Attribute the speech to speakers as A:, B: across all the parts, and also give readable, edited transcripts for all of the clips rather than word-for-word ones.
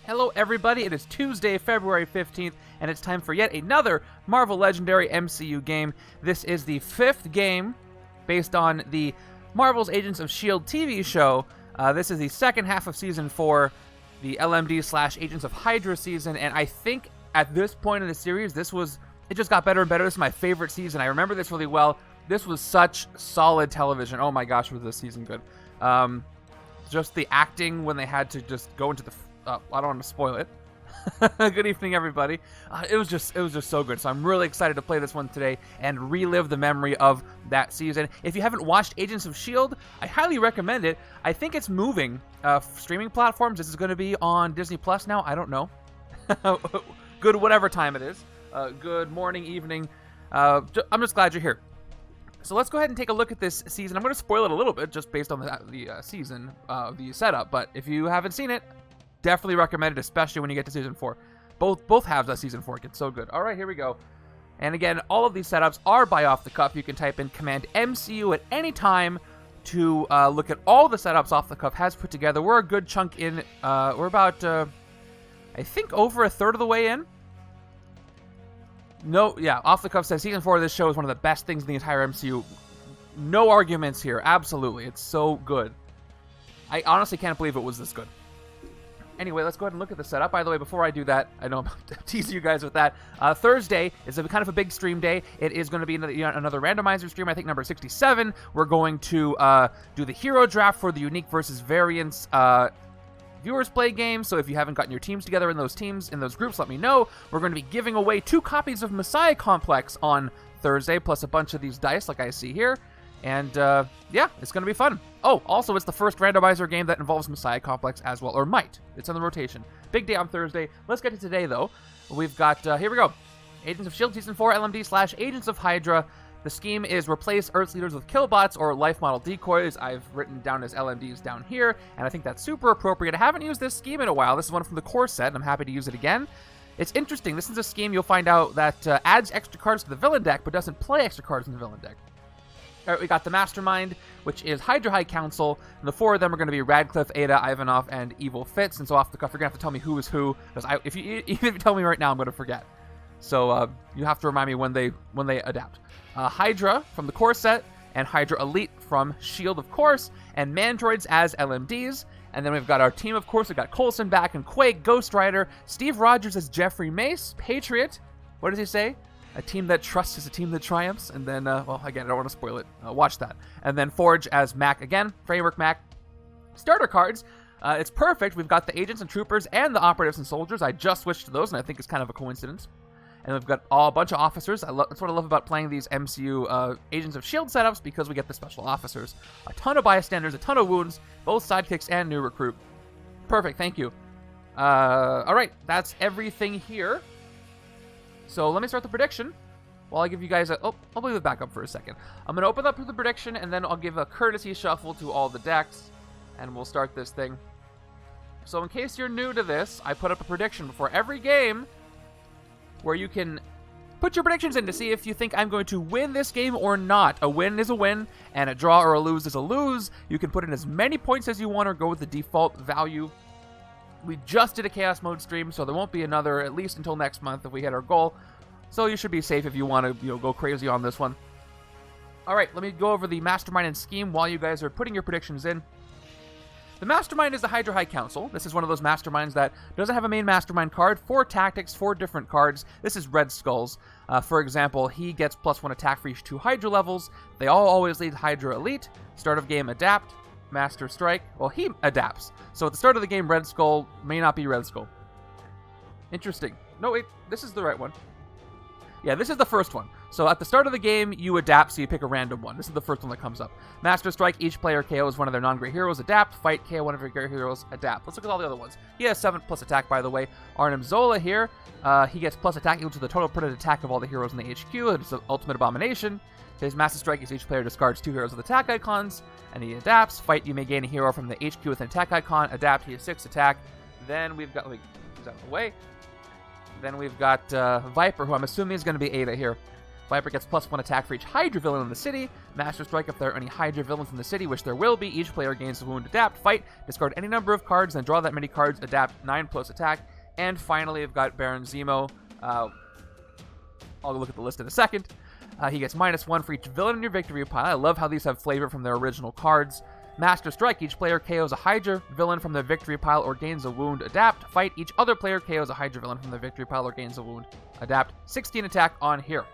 A: Hello everybody, it is Tuesday, February 15th, and it's time for yet another Marvel Legendary MCU game. This is the 5th game based on the Marvel's Agents of S.H.I.E.L.D. TV show. This is the second half of Season 4, the LMD / Agents of HYDRA season, and I think at this point in the series, it just got better and better. This is my favorite season. I remember this really well. This was such solid television. Oh my gosh, was this season good. Just the acting when they had to just go into the... I don't want to spoil it. Good evening, everybody. It was just so good. So I'm really excited to play this one today and relive the memory of that season. If you haven't watched Agents of S.H.I.E.L.D., I highly recommend it. I think it's moving streaming platforms. This is going to be on Disney Plus now. I don't know. Good whatever time it is. Good morning, evening. I'm just glad you're here. So let's go ahead and take a look at this season. I'm going to spoil it a little bit just based on the season, the setup. But if you haven't seen it, definitely recommend it, especially when you get to Season 4. Both halves of Season 4 get so good. All right, here we go. And again, all of these setups are by off the cuff. You can type in Command MCU at any time to look at all the setups Off the Cuff has put together. We're a good chunk in. We're about, I think, over a third of the way in. No, yeah, Off the Cuff says Season 4 of this show is one of the best things in the entire MCU. No arguments here. Absolutely. It's so good. I honestly can't believe it was this good. Anyway, let's go ahead and look at the setup. By the way, before I do that, I know I'm teasing you guys with that. Thursday is kind of a big stream day. It is going to be another randomizer stream, I think number 67. We're going to do the hero draft for the unique versus variants viewers play game. So if you haven't gotten your teams together in those groups, let me know. We're going to be giving away 2 copies of Messiah Complex on Thursday, plus a bunch of these dice like I see here. And yeah, it's going to be fun. Oh, also, it's the first randomizer game that involves Messiah Complex as well, or might. It's on the rotation. Big day on Thursday. Let's get to today, though. We've got, here we go. Agents of S.H.I.E.L.D. Season 4 LMD / Agents of HYDRA. The scheme is replace Earth's leaders with Killbots or life model decoys. I've written down as LMDs down here, and I think that's super appropriate. I haven't used this scheme in a while. This is one from the core set, and I'm happy to use it again. It's interesting. This is a scheme you'll find out that adds extra cards to the villain deck, but doesn't play extra cards in the villain deck. All right, we got the Mastermind, which is HYDRA High Council, and the 4 of them are going to be Radliffe, Aida, Ivanov, and Evil Fitz. And so off the cuff, you're going to have to tell me who is who, because even if you tell me right now, I'm going to forget. So you have to remind me when they adapt. HYDRA from the core set, and HYDRA Elite from S.H.I.E.L.D., of course, and Mandroids as LMDs. And then we've got our team, of course. We've got Coulson back and Quake, Ghost Rider, Steve Rogers as Jeffrey Mace, Patriot. What does he say? A team that trusts is a team that triumphs. And then, well, again, I don't want to spoil it. Watch that. And then Forge as Mack again. Framework Mack. Starter cards. It's perfect. We've got the agents and troopers and the operatives and soldiers. I just switched to those, and I think it's kind of a coincidence. And we've got a bunch of officers. That's what I love about playing these MCU Agents of S.H.I.E.L.D. setups, because we get the special officers. A ton of bystanders, a ton of wounds, both sidekicks and new recruit. Perfect. Thank you. All right. That's everything here. So let me start the prediction while I give you guys I'll leave it back up for a second. I'm going to open up with the prediction, and then I'll give a courtesy shuffle to all the decks, and we'll start this thing. So in case you're new to this, I put up a prediction before every game where you can put your predictions in to see if you think I'm going to win this game or not. A win is a win, and a draw or a lose is a lose. You can put in as many points as you want or go with the default value. We just did a Chaos Mode stream, so there won't be another at least until next month if we hit our goal. So you should be safe if you want to go crazy on this one. All right, let me go over the Mastermind and scheme while you guys are putting your predictions in. The Mastermind is the HYDRA High Council. This is one of those Masterminds that doesn't have a main Mastermind card. 4 tactics, 4 different cards. This is Red Skull's. For example, he gets +1 attack for each 2 HYDRA levels. They all always lead HYDRA Elite. Start of game, adapt. Master Strike. Well, he adapts. So at the start of the game, Red Skull may not be Red Skull. Interesting. No, wait. This is the right one. Yeah, this is the first one. So at the start of the game, you adapt, so you pick a random one. This is the first one that comes up. Master Strike, each player KOs one of their non-great heroes, adapt. Fight, KO one of your great heroes, adapt. Let's look at all the other ones. He has 7+ attack, by the way. Arnim Zola here, he gets + attack equal to the total printed attack of all the heroes in the HQ. It's an ultimate abomination. His Master Strike is each player discards 2 heroes with attack icons, and he adapts. Fight, you may gain a hero from the HQ with an attack icon. Adapt, he has 6 attack. Then we've got, like, is out of the way. Then we've got Viper, who I'm assuming is going to be Aida here. Viper gets +1 attack for each HYDRA villain in the city. Master Strike if there are any HYDRA villains in the city, which there will be. Each player gains a wound, adapt, fight, discard any number of cards, then draw that many cards, adapt 9+ attack. And finally, I've got Baron Zemo. I'll look at the list in a second. He gets -1 for each villain in your victory pile. I love how these have flavor from their original cards. Master Strike, each player KOs a HYDRA villain from their victory pile or gains a wound, adapt. Fight, each other player KOs a HYDRA villain from their victory pile or gains a wound, adapt. 16 attack on here.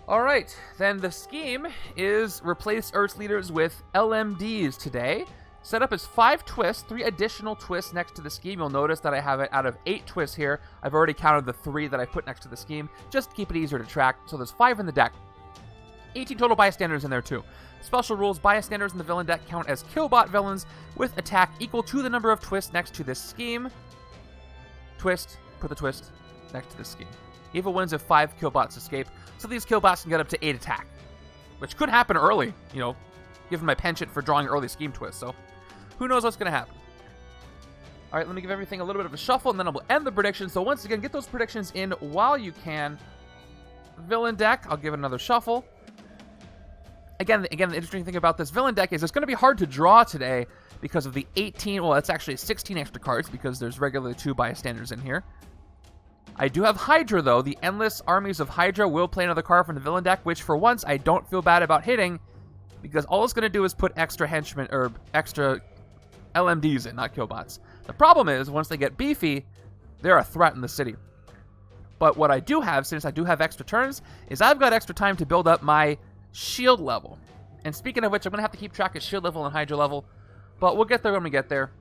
A: Alright, then the scheme is replace Earth's leaders with LMDs today. Setup is 5 twists, 3 additional twists next to the scheme. You'll notice that I have it out of 8 twists here. I've already counted the 3 that I put next to the scheme, just to keep it easier to track. So there's 5 in the deck. 18 total bystanders in there too. Special rules, bystanders in the villain deck count as Killbot villains with attack equal to the number of twists next to this scheme. Twist, put the twist next to the scheme. Evil wins if 5 Killbots escape, so these Killbots can get up to 8 attack, which could happen early, you know, given my penchant for drawing early scheme twists, so who knows what's going to happen. Alright, let me give everything a little bit of a shuffle, and then I'll end the predictions. So once again, get those predictions in while you can. Villain deck, I'll give it another shuffle. Again, the interesting thing about this villain deck is it's going to be hard to draw today because of the 18, well, it's actually 16 extra cards because there's regularly 2 bystanders in here. I do have HYDRA, though. The Endless Armies of HYDRA will play another card from the villain deck, which for once I don't feel bad about hitting because all it's going to do is put extra henchmen, or extra LMDs in, not Killbots. The problem is, once they get beefy, they're a threat in the city. But what I do have, since I do have extra turns, is I've got extra time to build up my shield level. And speaking of which, I'm going to have to keep track of shield level and HYDRA level, but we'll get there when we get there.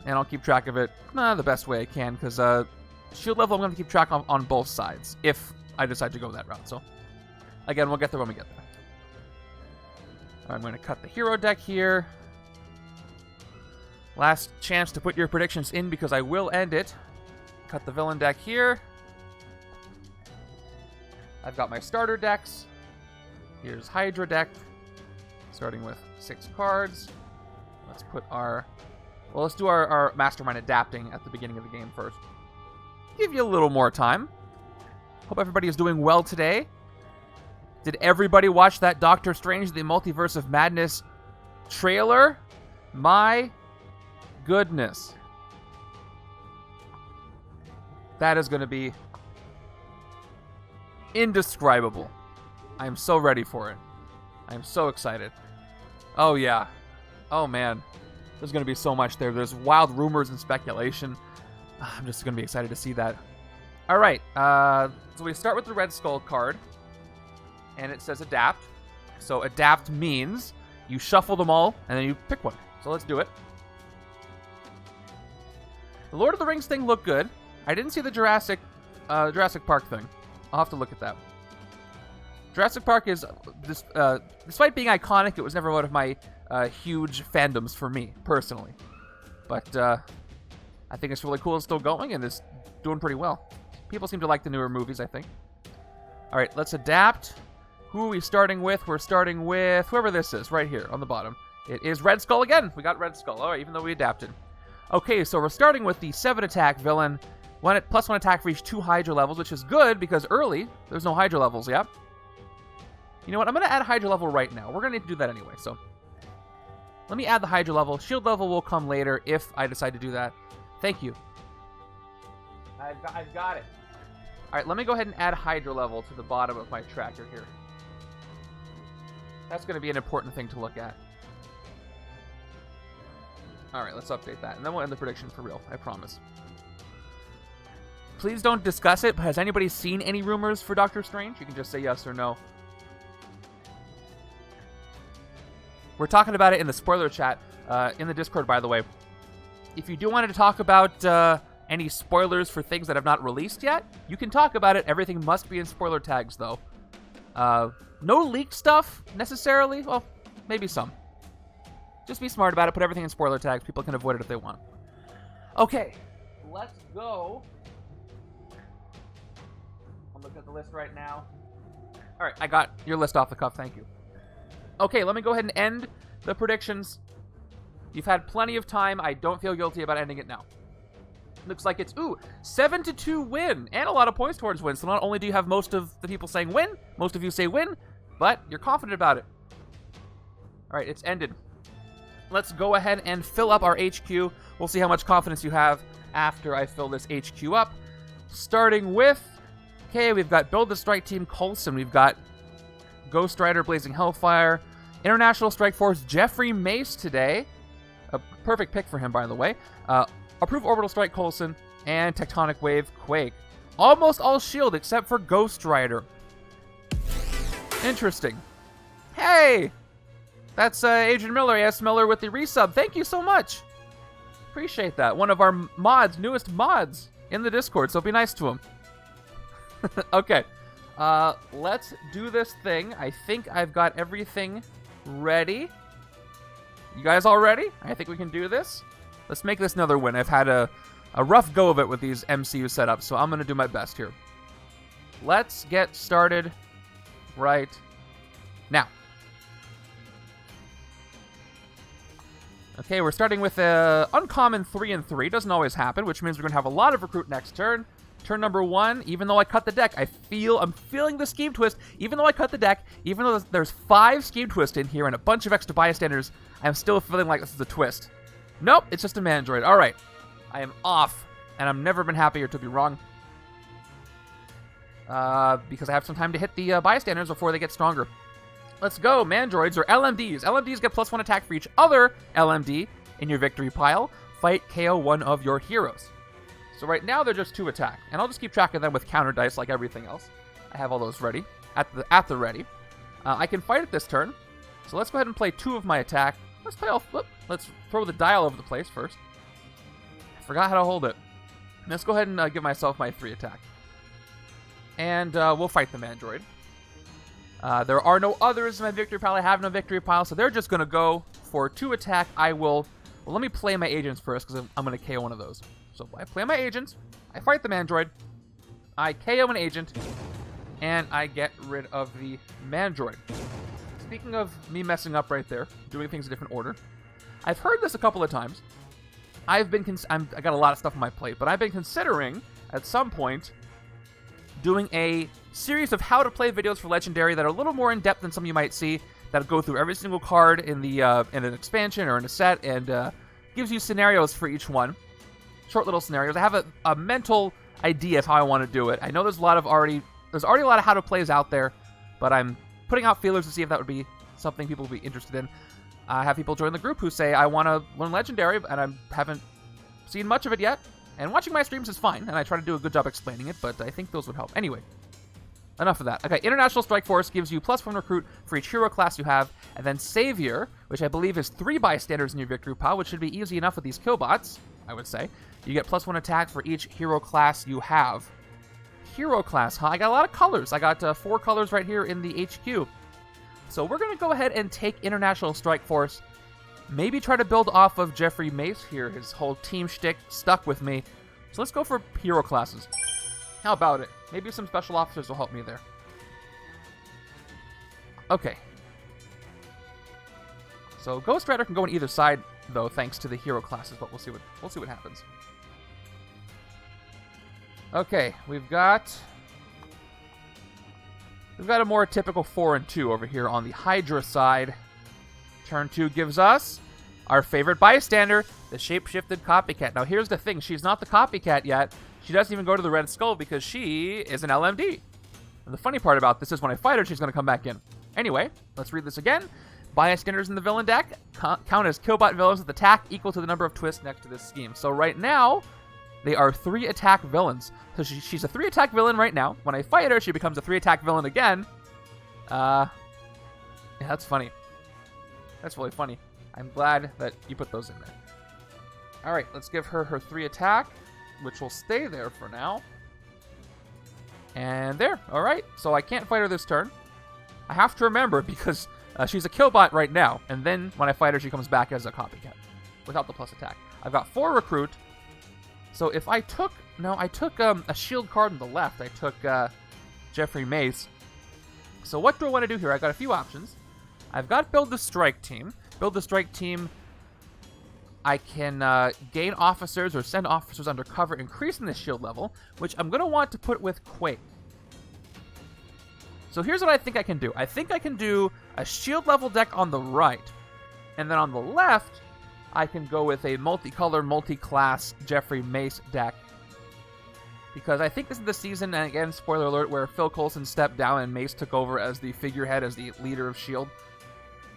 A: And I'll keep track of it the best way I can, because shield level I'm going to keep track of on both sides, if I decide to go that route. So, again, we'll get there when we get there. I'm going to cut the hero deck here. Last chance to put your predictions in, because I will end it. Cut the villain deck here. I've got my starter decks. Here's HYDRA deck, starting with 6 cards. Let's put our... Well, let's do our Mastermind adapting at the beginning of the game first. Give you a little more time. Hope everybody is doing well today. Did everybody watch that Doctor Strange, the Multiverse of Madness trailer? My goodness. That is going to be indescribable. I am so ready for it. I am so excited. Oh, yeah. Oh, man. There's going to be so much there. There's wild rumors and speculation. I'm just going to be excited to see that. All right. So we start with the Red Skull card. And it says adapt. So adapt means you shuffle them all and then you pick one. So let's do it. The Lord of the Rings thing looked good. I didn't see the Jurassic Park thing. I'll have to look at that. Jurassic Park is, despite being iconic, it was never one of my huge fandoms for me, personally. But I think it's really cool it's still going, and it's doing pretty well. People seem to like the newer movies, I think. All right, let's adapt. Who are we starting with? We're starting with whoever this is, right here on the bottom. It is Red Skull again. We got Red Skull, all right, even though we adapted. Okay, so we're starting with the 7 attack villain. +1 attack for each 2 HYDRA levels, which is good because early, there's no HYDRA levels yet. You know what? I'm going to add a HYDRA level right now. We're going to need to do that anyway, so let me add the HYDRA level. Shield level will come later if I decide to do that. Thank you. I've got it. All right, let me go ahead and add HYDRA level to the bottom of my tracker here. That's going to be an important thing to look at. All right, let's update that, and then we'll end the prediction for real, I promise. Please don't discuss it, but has anybody seen any rumors for Doctor Strange? You can just say yes or no. We're talking about it in the spoiler chat, in the Discord, by the way. If you do want to talk about any spoilers for things that have not released yet, you can talk about it. Everything must be in spoiler tags, though. No leaked stuff, necessarily. Well, maybe some. Just be smart about it. Put everything in spoiler tags. People can avoid it if they want. Okay, let's go. I'm looking at the list right now. All right, I got your list off the cuff. Thank you. Okay, let me go ahead and end the predictions. You've had plenty of time. I don't feel guilty about ending it now. Looks like it's, 7-2 win, and a lot of points towards win. So not only do you have most of the people saying win, most of you say win, but you're confident about it. All right, it's ended. Let's go ahead and fill up our HQ. We'll see how much confidence you have after I fill this HQ up. Starting with, okay, we've got Build the Strike Team Coulson. We've got Ghost Rider Blazing Hellfire, International Strike Force Jeffrey Mace today. A perfect pick for him, by the way. Approve Orbital Strike Coulson, and Tectonic Wave Quake. Almost all S.H.I.E.L.D. except for Ghost Rider. Interesting. Hey! That's Adrian Miller, AS Miller with the resub. Thank you so much. Appreciate that. One of our mods, newest mods in the Discord, so be nice to him. Okay. Let's do this thing. I think I've got everything ready. You guys all ready? I think we can do this. Let's make this another win. I've had a rough go of it with these MCU setups, so I'm going to do my best here. Let's get started right now. Okay, we're starting with a uncommon 3-3. Doesn't always happen, which means we're going to have a lot of recruit next turn. Turn number 1, even though I cut the deck, I'm feeling the scheme twist. Even though I cut the deck, even though there's 5 scheme twists in here and a bunch of extra bystanders, I'm still feeling like this is a twist. Nope, it's just a Mandroid. All right, I am off, and I've never been happier to be wrong. Because I have some time to hit the bystanders before they get stronger. Let's go, Mandroids, or LMDs. LMDs get +1 attack for each other LMD in your victory pile. Fight, KO one of your heroes. So right now they're just 2 attack, and I'll just keep track of them with counter dice like everything else. I have all those ready, at the ready. I can fight it this turn, so let's go ahead and play 2 of my attack. Let's throw the dial over the place first. I forgot how to hold it. Let's go ahead and give myself my 3 attack. And we'll fight the Mandroid. There are no others in my victory pile. I have no victory pile, so they're just going to go for 2 attack. Well, let me play my agents first, because I'm going to KO one of those. So I play my agents, I fight the Mandroid, I KO an agent, and I get rid of the Mandroid. Speaking of me messing up right there, doing things in a different order, I've heard this a couple of times. I got a lot of stuff on my plate, but I've been considering, at some point, doing a series of how to play videos for Legendary that are a little more in-depth than some of you might see, that go through every single card in in an expansion or in a set, and gives you scenarios for each one. Short little scenarios. I have a mental idea of how I want to do it. I know there's already a lot of how to plays out there, but I'm putting out feelers to see if that would be something people would be interested in. I have people join the group who say, I want to learn Legendary, and I haven't seen much of it yet. And watching my streams is fine, and I try to do a good job explaining it, but I think those would help. Anyway, enough of that. Okay, International Strike Force gives you +1 recruit for each hero class you have, and then Savior, which I believe is 3 bystanders in your victory pile, which should be easy enough with these Killbots, I would say. You get +1 attack for each hero class you have. Hero class, huh? I got a lot of colors. I got 4 colors right here in the HQ. So we're going to go ahead and take International Strike Force. Maybe try to build off of Jeffrey Mace here. His whole team shtick stuck with me. So let's go for hero classes. How about it? Maybe some special officers will help me there. Okay. So Ghost Rider can go on either side, though, thanks to the hero classes, but we'll see what happens. Okay, we've got a more typical 4 and 2 over here on the HYDRA side. Turn 2 gives us our favorite bystander, the shapeshifted copycat. Now here's the thing, she's not the copycat yet. She doesn't even go to the Red Skull because she is an LMD. And the funny part about this is when I fight her, she's going to come back in. Anyway, let's read this again. Bystanders in the villain deck count as Killbot villains with attack equal to the number of twists next to this scheme. So right now, they are 3 attack villains. So she's a 3 attack villain right now. When I fight her, she becomes a 3 attack villain again. Yeah, that's funny. That's really funny. I'm glad that you put those in there. Alright, let's give her her 3 attack, which will stay there for now. And there. Alright, so I can't fight her this turn. I have to remember because she's a Killbot right now. And then when I fight her, she comes back as a copycat without the plus attack. I've got 4 recruit. So if I took... No, I took a S.H.I.E.L.D. card on the left. I took Jeffrey Mace. So what do I want to do here? I've got a few options. I've got Build the Strike Team. Build the Strike Team I can gain officers or send officers undercover, increasing the shield level, which I'm going to want to put with Quake. So here's what I think I can do. I think I can do a shield level deck on the right, and then on the left, I can go with a multicolor, multi-class Jeffrey Mace deck. Because I think this is the season, and again, spoiler alert, where Phil Coulson stepped down and Mace took over as the figurehead, as the leader of S.H.I.E.L.D.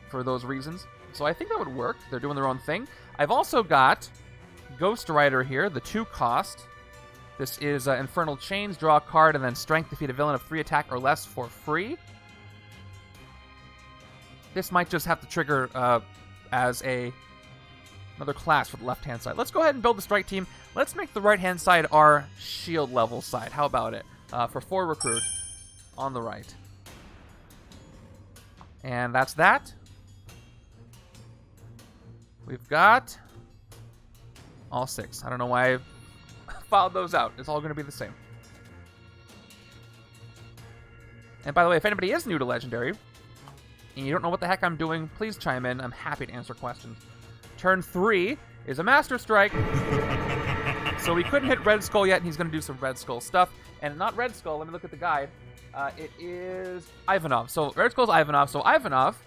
A: for those reasons. So I think that would work. They're doing their own thing. I've also got Ghost Rider here, the 2 cost. This is Infernal Chains, draw a card, and then Strength, defeat a villain of 3 attack or less for free. This might just have to trigger as another class for the left-hand side. Let's go ahead and build the strike team. Let's make the right-hand side our shield level side. How about it? For 4 recruit on the right. And that's that. We've got all 6. I don't know why I filed those out. It's all going to be the same. And by the way, if anybody is new to Legendary, and you don't know what the heck I'm doing, please chime in. I'm happy to answer questions. Turn 3 is a Master Strike. So we couldn't hit Red Skull yet, and he's going to do some Red Skull stuff. And not Red Skull, let me look at the guide. It is Ivanov. So Red Skull's Ivanov. So Ivanov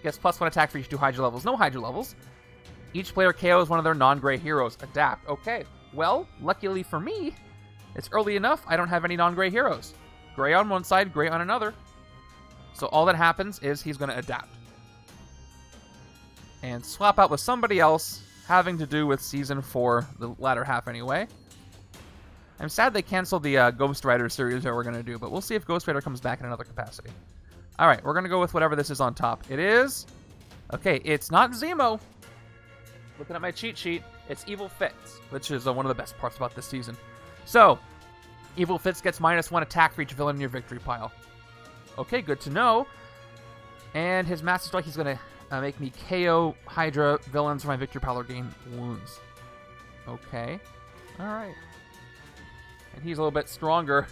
A: gets +1 attack for each 2 HYDRA levels. No HYDRA levels. Each player KOs one of their non-gray heroes. Adapt. Okay. Well, luckily for me, it's early enough. I don't have any non-gray heroes. Gray on one side, gray on another. So all that happens is he's going to adapt. And swap out with somebody else having to do with Season 4, the latter half anyway. I'm sad they canceled the Ghost Rider series that we're going to do, but we'll see if Ghost Rider comes back in another capacity. Alright, we're going to go with whatever this is on top. It is... Okay, it's not Zemo. Looking at my cheat sheet, it's Evil Fitz, which is one of the best parts about this season. So, Evil Fitz gets -1 attack for each villain in your victory pile. Okay, good to know. And his Master Strike, he's going to make me KO HYDRA villains for my victory pile or gain wounds. Okay. Alright. And he's a little bit stronger.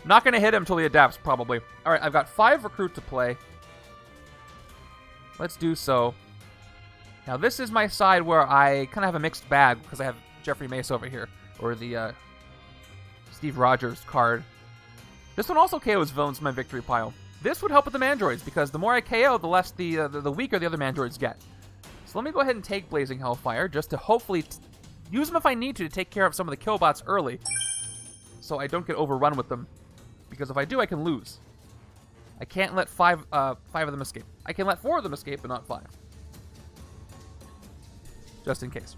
A: Not going to hit him until he adapts, probably. Alright, I've got 5 recruit to play. Let's do so. Now, this is my side where I kind of have a mixed bag because I have Jeffrey Mace over here, or the Steve Rogers card. This one also KOs villains in my victory pile. This would help with the Mandroids because the more I KO, the less the weaker the other Mandroids get. So let me go ahead and take Blazing Hellfire just to hopefully use them if I need to take care of some of the Killbots early, so I don't get overrun with them. Because if I do, I can lose. I can't let 5 of them escape. I can let 4 of them escape, but not 5. Just in case.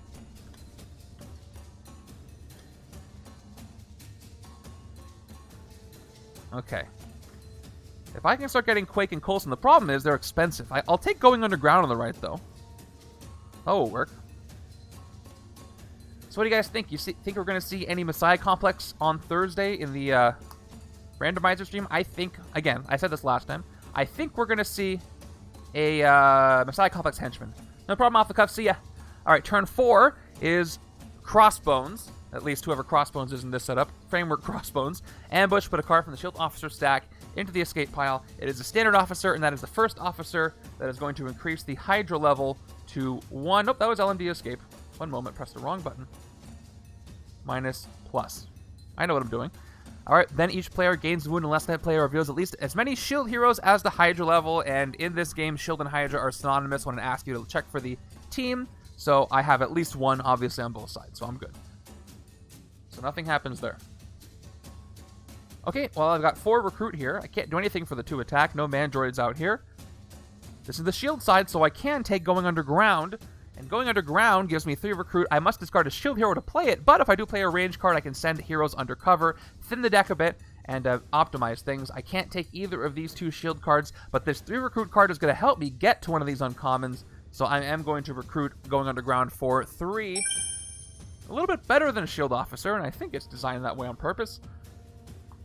A: Okay. If I can start getting Quake and Coulson, the problem is they're expensive. I'll take Going Underground on the right, though. That will work. So what do you guys think? Think we're going to see any Messiah Complex on Thursday in the randomizer stream? I think, again, I said this last time, I think we're going to see a Messiah Complex Henchman. No problem, off the cuff. See ya. Alright, turn 4 is Crossbones. At least whoever Crossbones is in this setup. Framework Crossbones. Ambush, put a card from the Shield officer stack into the escape pile. It is a standard officer, and that is the first officer that is going to increase the HYDRA level to 1. Nope, that was LMD escape. One moment, pressed the wrong button. -+. I know what I'm doing. Alright, then each player gains a wound unless that player reveals at least as many S.H.I.E.L.D. heroes as the HYDRA level, and in this game, S.H.I.E.L.D. and HYDRA are synonymous when I ask you to check for the team. So I have at least 1, obviously, on both sides, so I'm good. So nothing happens there. Okay, well, I've got 4 recruit here. I can't do anything for the 2 attack. No Mandroids out here. This is the S.H.I.E.L.D. side, so I can take Going Underground. And Going Underground gives me 3 recruit. I must discard a S.H.I.E.L.D. hero to play it, but if I do play a range card, I can send heroes undercover, thin the deck a bit, and optimize things. I can't take either of these 2 S.H.I.E.L.D. cards, but this 3 recruit card is going to help me get to one of these uncommons. So I am going to recruit Going Underground for 3. A little bit better than a S.H.I.E.L.D. officer, and I think it's designed that way on purpose.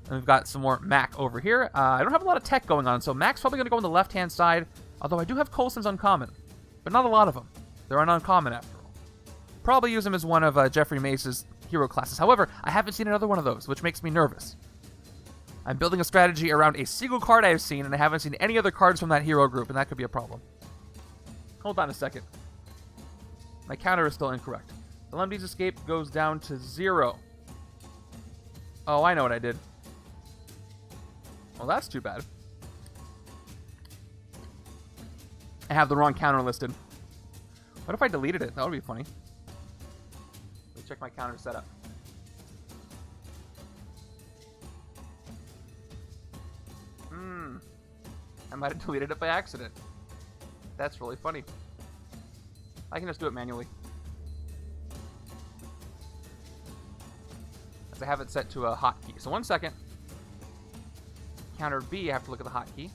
A: And we've got some more Mack over here. I don't have a lot of tech going on, so Mack's probably going to go on the left-hand side, although I do have Coulson's uncommon, but not a lot of them. They're an uncommon after all. Probably use them as one of Jeffrey Mace's hero classes. However, I haven't seen another one of those, which makes me nervous. I'm building a strategy around a single card I've seen, and I haven't seen any other cards from that hero group, and that could be a problem. Hold on a second. My counter is still incorrect. LMD's escape goes down to 0. Oh, I know what I did. Well, that's too bad. I have the wrong counter listed. What if I deleted it? That would be funny. Let me check my counter setup. I might have deleted it by accident. That's really funny. I can just do it manually. As I have it set to a hotkey. So 1 second. Counter B, I have to look at the hotkey.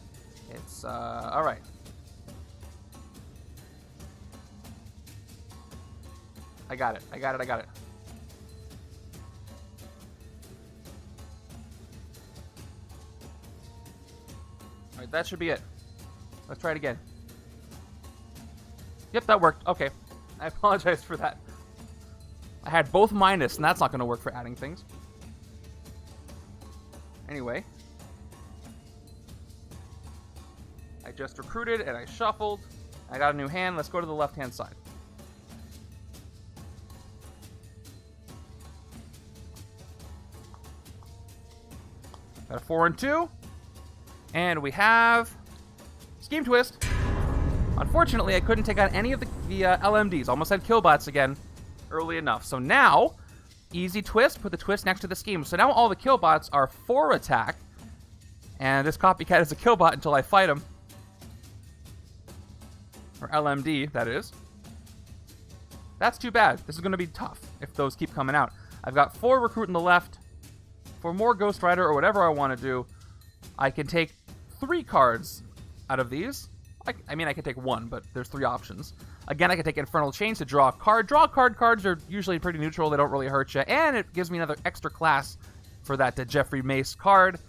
A: It's, alright. I got it. Alright, that should be it. Let's try it again. Yep, that worked. Okay. I apologize for that. I had both minus, and that's not going to work for adding things. Anyway. I just recruited, and I shuffled. I got a new hand. Let's go to the left-hand side. Got a 4 and 2. And we have Scheme Twist. Unfortunately, I couldn't take out any of the LMDs. Almost had Killbots again early enough. So now, easy twist, put the twist next to the scheme. So now all the Killbots are 4 attack. And this copycat is a Killbot until I fight him. Or LMD, that is. That's too bad. This is going to be tough if those keep coming out. I've got 4 Recruit on the left. For more Ghost Rider or whatever I want to do, I can take 3 cards out of these. I mean, I can take 1, but there's 3 options. Again, I can take Infernal Chains to draw a card. Draw card cards are usually pretty neutral. They don't really hurt you. And it gives me another extra class for that Jeffrey Mace card.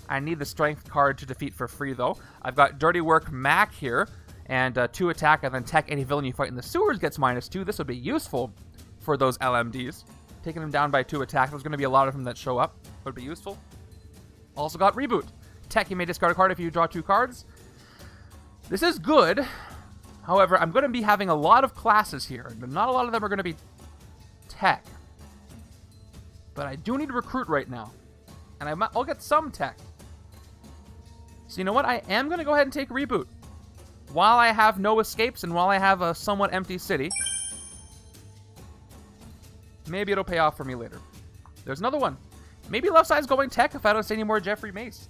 A: I need the Strength card to defeat for free, though. I've got Dirty Work Mack here. And 2 attack, and then tech any villain you fight in the sewers gets -2. This would be useful for those LMDs. Taking them down by 2 attack. There's going to be a lot of them that show up. Would be useful. Also got Reboot. Tech, you may discard a card if you draw 2 cards. This is good. However, I'm going to be having a lot of classes here. Not a lot of them are going to be tech. But I do need to recruit right now. And I'll get some tech. So you know what? I am going to go ahead and take Reboot. While I have no escapes and while I have a somewhat empty city. Maybe it'll pay off for me later. There's another one. Maybe left side's going tech if I don't see any more Jeffrey Mace.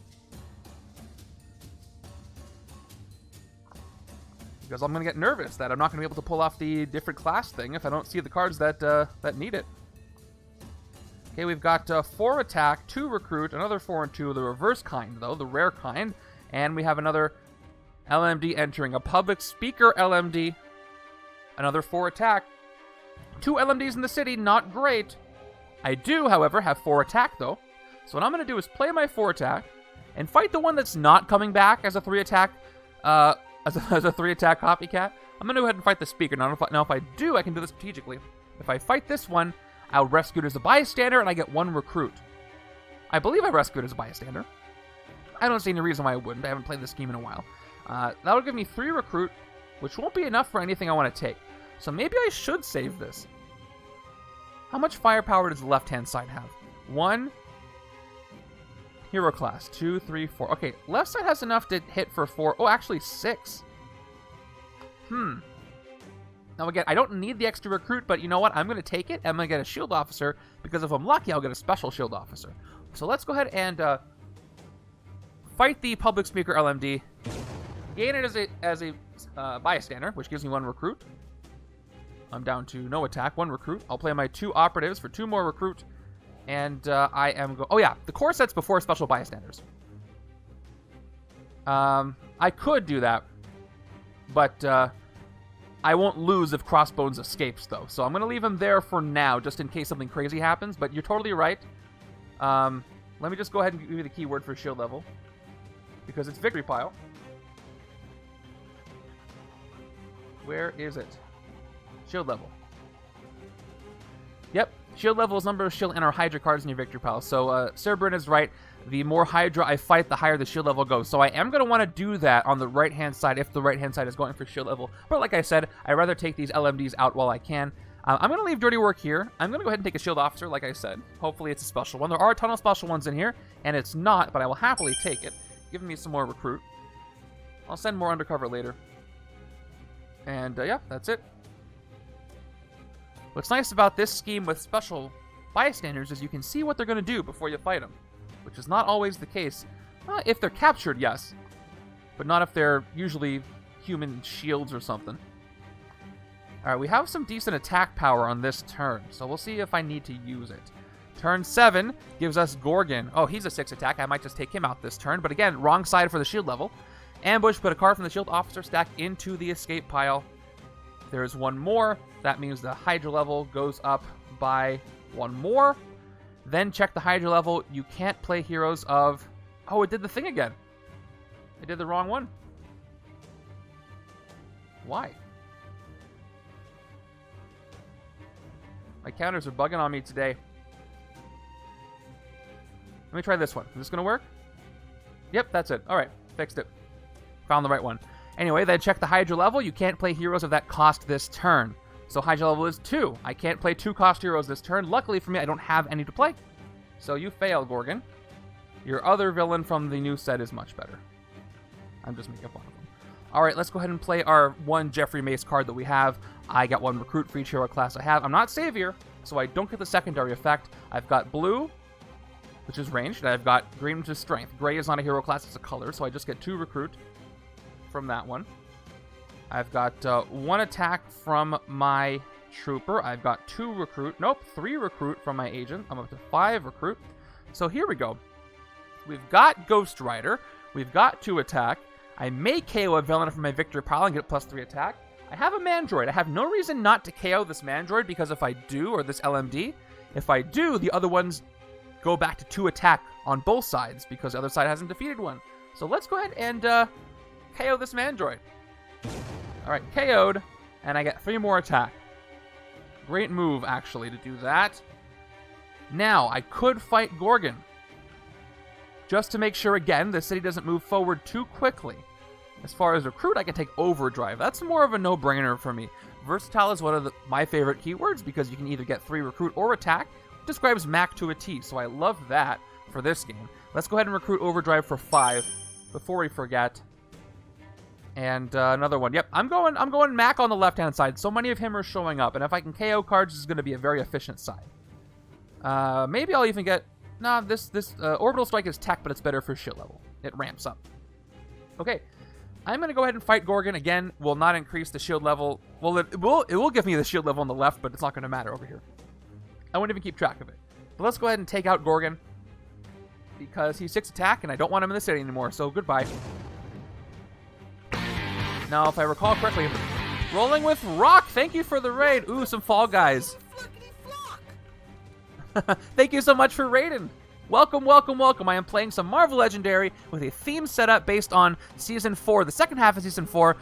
A: Because I'm going to get nervous that I'm not going to be able to pull off the different class thing if I don't see the cards that need it. Okay, we've got 4 attack, 2 recruit, another 4 and 2, the reverse kind though, the rare kind. And we have another LMD entering, a public speaker LMD, another 4 attack, 2 LMDs in the city, not great. I do, however, have 4 attack though. So what I'm going to do is play my 4 attack and fight the one that's not coming back as a 3 attack, as a 3 attack copycat. I'm going to go ahead and fight the speaker. Now if I do, I can do this strategically. If I fight this one, I'll rescue it as a bystander and I get 1 recruit. I believe I rescued it as a bystander. I don't see any reason why I wouldn't. I haven't played this scheme in a while. That'll give me 3 recruit, which won't be enough for anything I want to take. So maybe I should save this. How much firepower does the left-hand side have? 1. Hero class. 2, 3, 4. Okay, left side has enough to hit for 4. Oh, actually 6. Now again, I don't need the extra recruit, but you know what? I'm going to take it. I'm going to get a shield officer, because if I'm lucky, I'll get a special shield officer. So let's go ahead and fight the public speaker LMD. Gain it as a bystander, which gives me 1 recruit. I'm down to no attack, 1 recruit. I'll play my 2 operatives for 2 more recruit. And I am oh yeah, the core set's before special bystanders. I could do that, but I won't lose if Crossbones escapes, though. So I'm going to leave him there for now, just in case something crazy happens. But you're totally right. Let me just go ahead and give you the keyword for shield level, because it's victory pile. Where is it? Shield level. Yep, shield level is number of shield and our Hydra cards in your victory pile. So Cerberin is right. The more Hydra I fight, the higher the shield level goes. So I am going to want to do that on the right-hand side if the right-hand side is going for shield level. But like I said, I'd rather take these LMDs out while I can. I'm going to leave dirty work here. I'm going to go ahead and take a shield officer, like I said. Hopefully it's a special one. There are a ton of special ones in here, and it's not, but I will happily take it. Give me some more recruit. I'll send more undercover later. And yeah, that's it. What's nice about this scheme with special bystanders is you can see what they're going to do before you fight them, which is not always the case. If they're captured, yes, but not if they're usually human shields or something. All right, we have some decent attack power on this turn, so we'll see if I need to use it. Turn 7 gives us Gorgon. Oh, he's a 6 attack. I might just take him out this turn, but again, wrong side for the shield level. Ambush, put a card from the shield officer stack into the escape pile. There's one more. That means the Hydra level goes up by one more. Then check the Hydra level. You can't play heroes of... Oh, it did the thing again. I did the wrong one. Why? My counters are bugging on me today. Let me try this one. Is this going to work? Yep, that's it. All right, fixed it. Found the right one. Anyway, then check the Hydra level. You can't play heroes of that cost this turn. So Hydra level is 2. I can't play 2 cost heroes this turn. Luckily for me, I don't have any to play. So you fail, Gorgon. Your other villain from the new set is much better. I'm just making fun of them. All right, let's go ahead and play our one Jeffrey Mace card that we have. I got one recruit for each hero class I have. I'm not Savior, so I don't get the secondary effect. I've got blue, which is ranged, and I've got green, which is strength. Gray is not a hero class, it's a color, so I just get 2 recruit from that one. I've got 1 attack from my trooper. I've got 2 recruit. Nope, 3 recruit from my agent. I'm up to 5 recruit. So here we go. We've got Ghost Rider. We've got 2 attack. I may KO a villain from my victory pile and get +3 attack. I have a Mandroid. I have no reason not to KO this Mandroid because if I do, or this LMD, if I do, the other ones go back to 2 attack on both sides because the other side hasn't defeated one. So let's go ahead and KO this Mandroid. All right, KO'd, and I get 3 more attack. Great move, actually, to do that. Now, I could fight Gorgon. Just to make sure, again, the city doesn't move forward too quickly. As far as recruit, I can take overdrive. That's more of a no-brainer for me. Versatile is one of my favorite keywords because you can either get 3 recruit or attack. It describes Mack to a T, so I love that for this game. Let's go ahead and recruit overdrive for 5 before we forget. And another one. Yep, I'm going Mack on the left-hand side. So many of him are showing up, and if I can KO cards, this is going to be a very efficient side. Maybe I'll even get... Nah, this Orbital Strike is tech, but it's better for shield level. It ramps up. Okay, I'm going to go ahead and fight Gorgon. Again, will not increase the shield level. Well, it will give me the shield level on the left, but it's not going to matter over here. I won't even keep track of it. But let's go ahead and take out Gorgon because he's 6 attack, and I don't want him in the city anymore, so goodbye. Now, if I recall correctly, rolling with Rock. Thank you for the raid. Ooh, some Fall Guys. Thank you so much for raiding. Welcome, welcome, welcome. I am playing some Marvel Legendary with a theme setup based on Season 4, the second half of Season 4.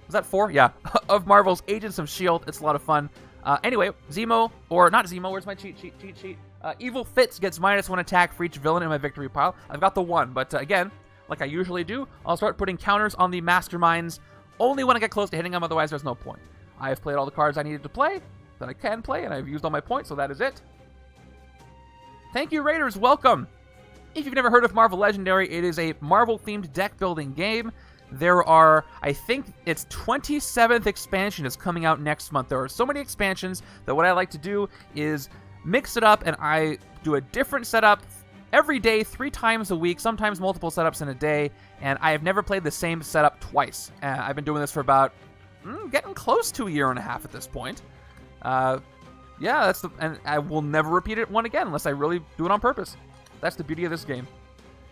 A: Was that 4? Yeah. Of Marvel's Agents of S.H.I.E.L.D. It's a lot of fun. Anyway, Zemo, or not Zemo, where's my cheat sheet? Evil Fitz gets -1 attack for each villain in my victory pile. I've got the 1, but again, like I usually do, I'll start putting counters on the Masterminds only when I get close to hitting them, otherwise there's no point. I have played all the cards I needed to play, that I can play, and I've used all my points, so that is it. Thank you, Raiders. Welcome. If you've never heard of Marvel Legendary, it is a Marvel-themed deck-building game. There are, I think its 27th expansion is coming out next month. There are so many expansions that what I like to do is mix it up, and I do a different setup every day, 3 times a week, sometimes multiple setups in a day, and I have never played the same setup twice. I've been doing this for about, getting close to a year and a half at this point. Yeah, and I will never repeat it one again unless I really do it on purpose. That's the beauty of this game.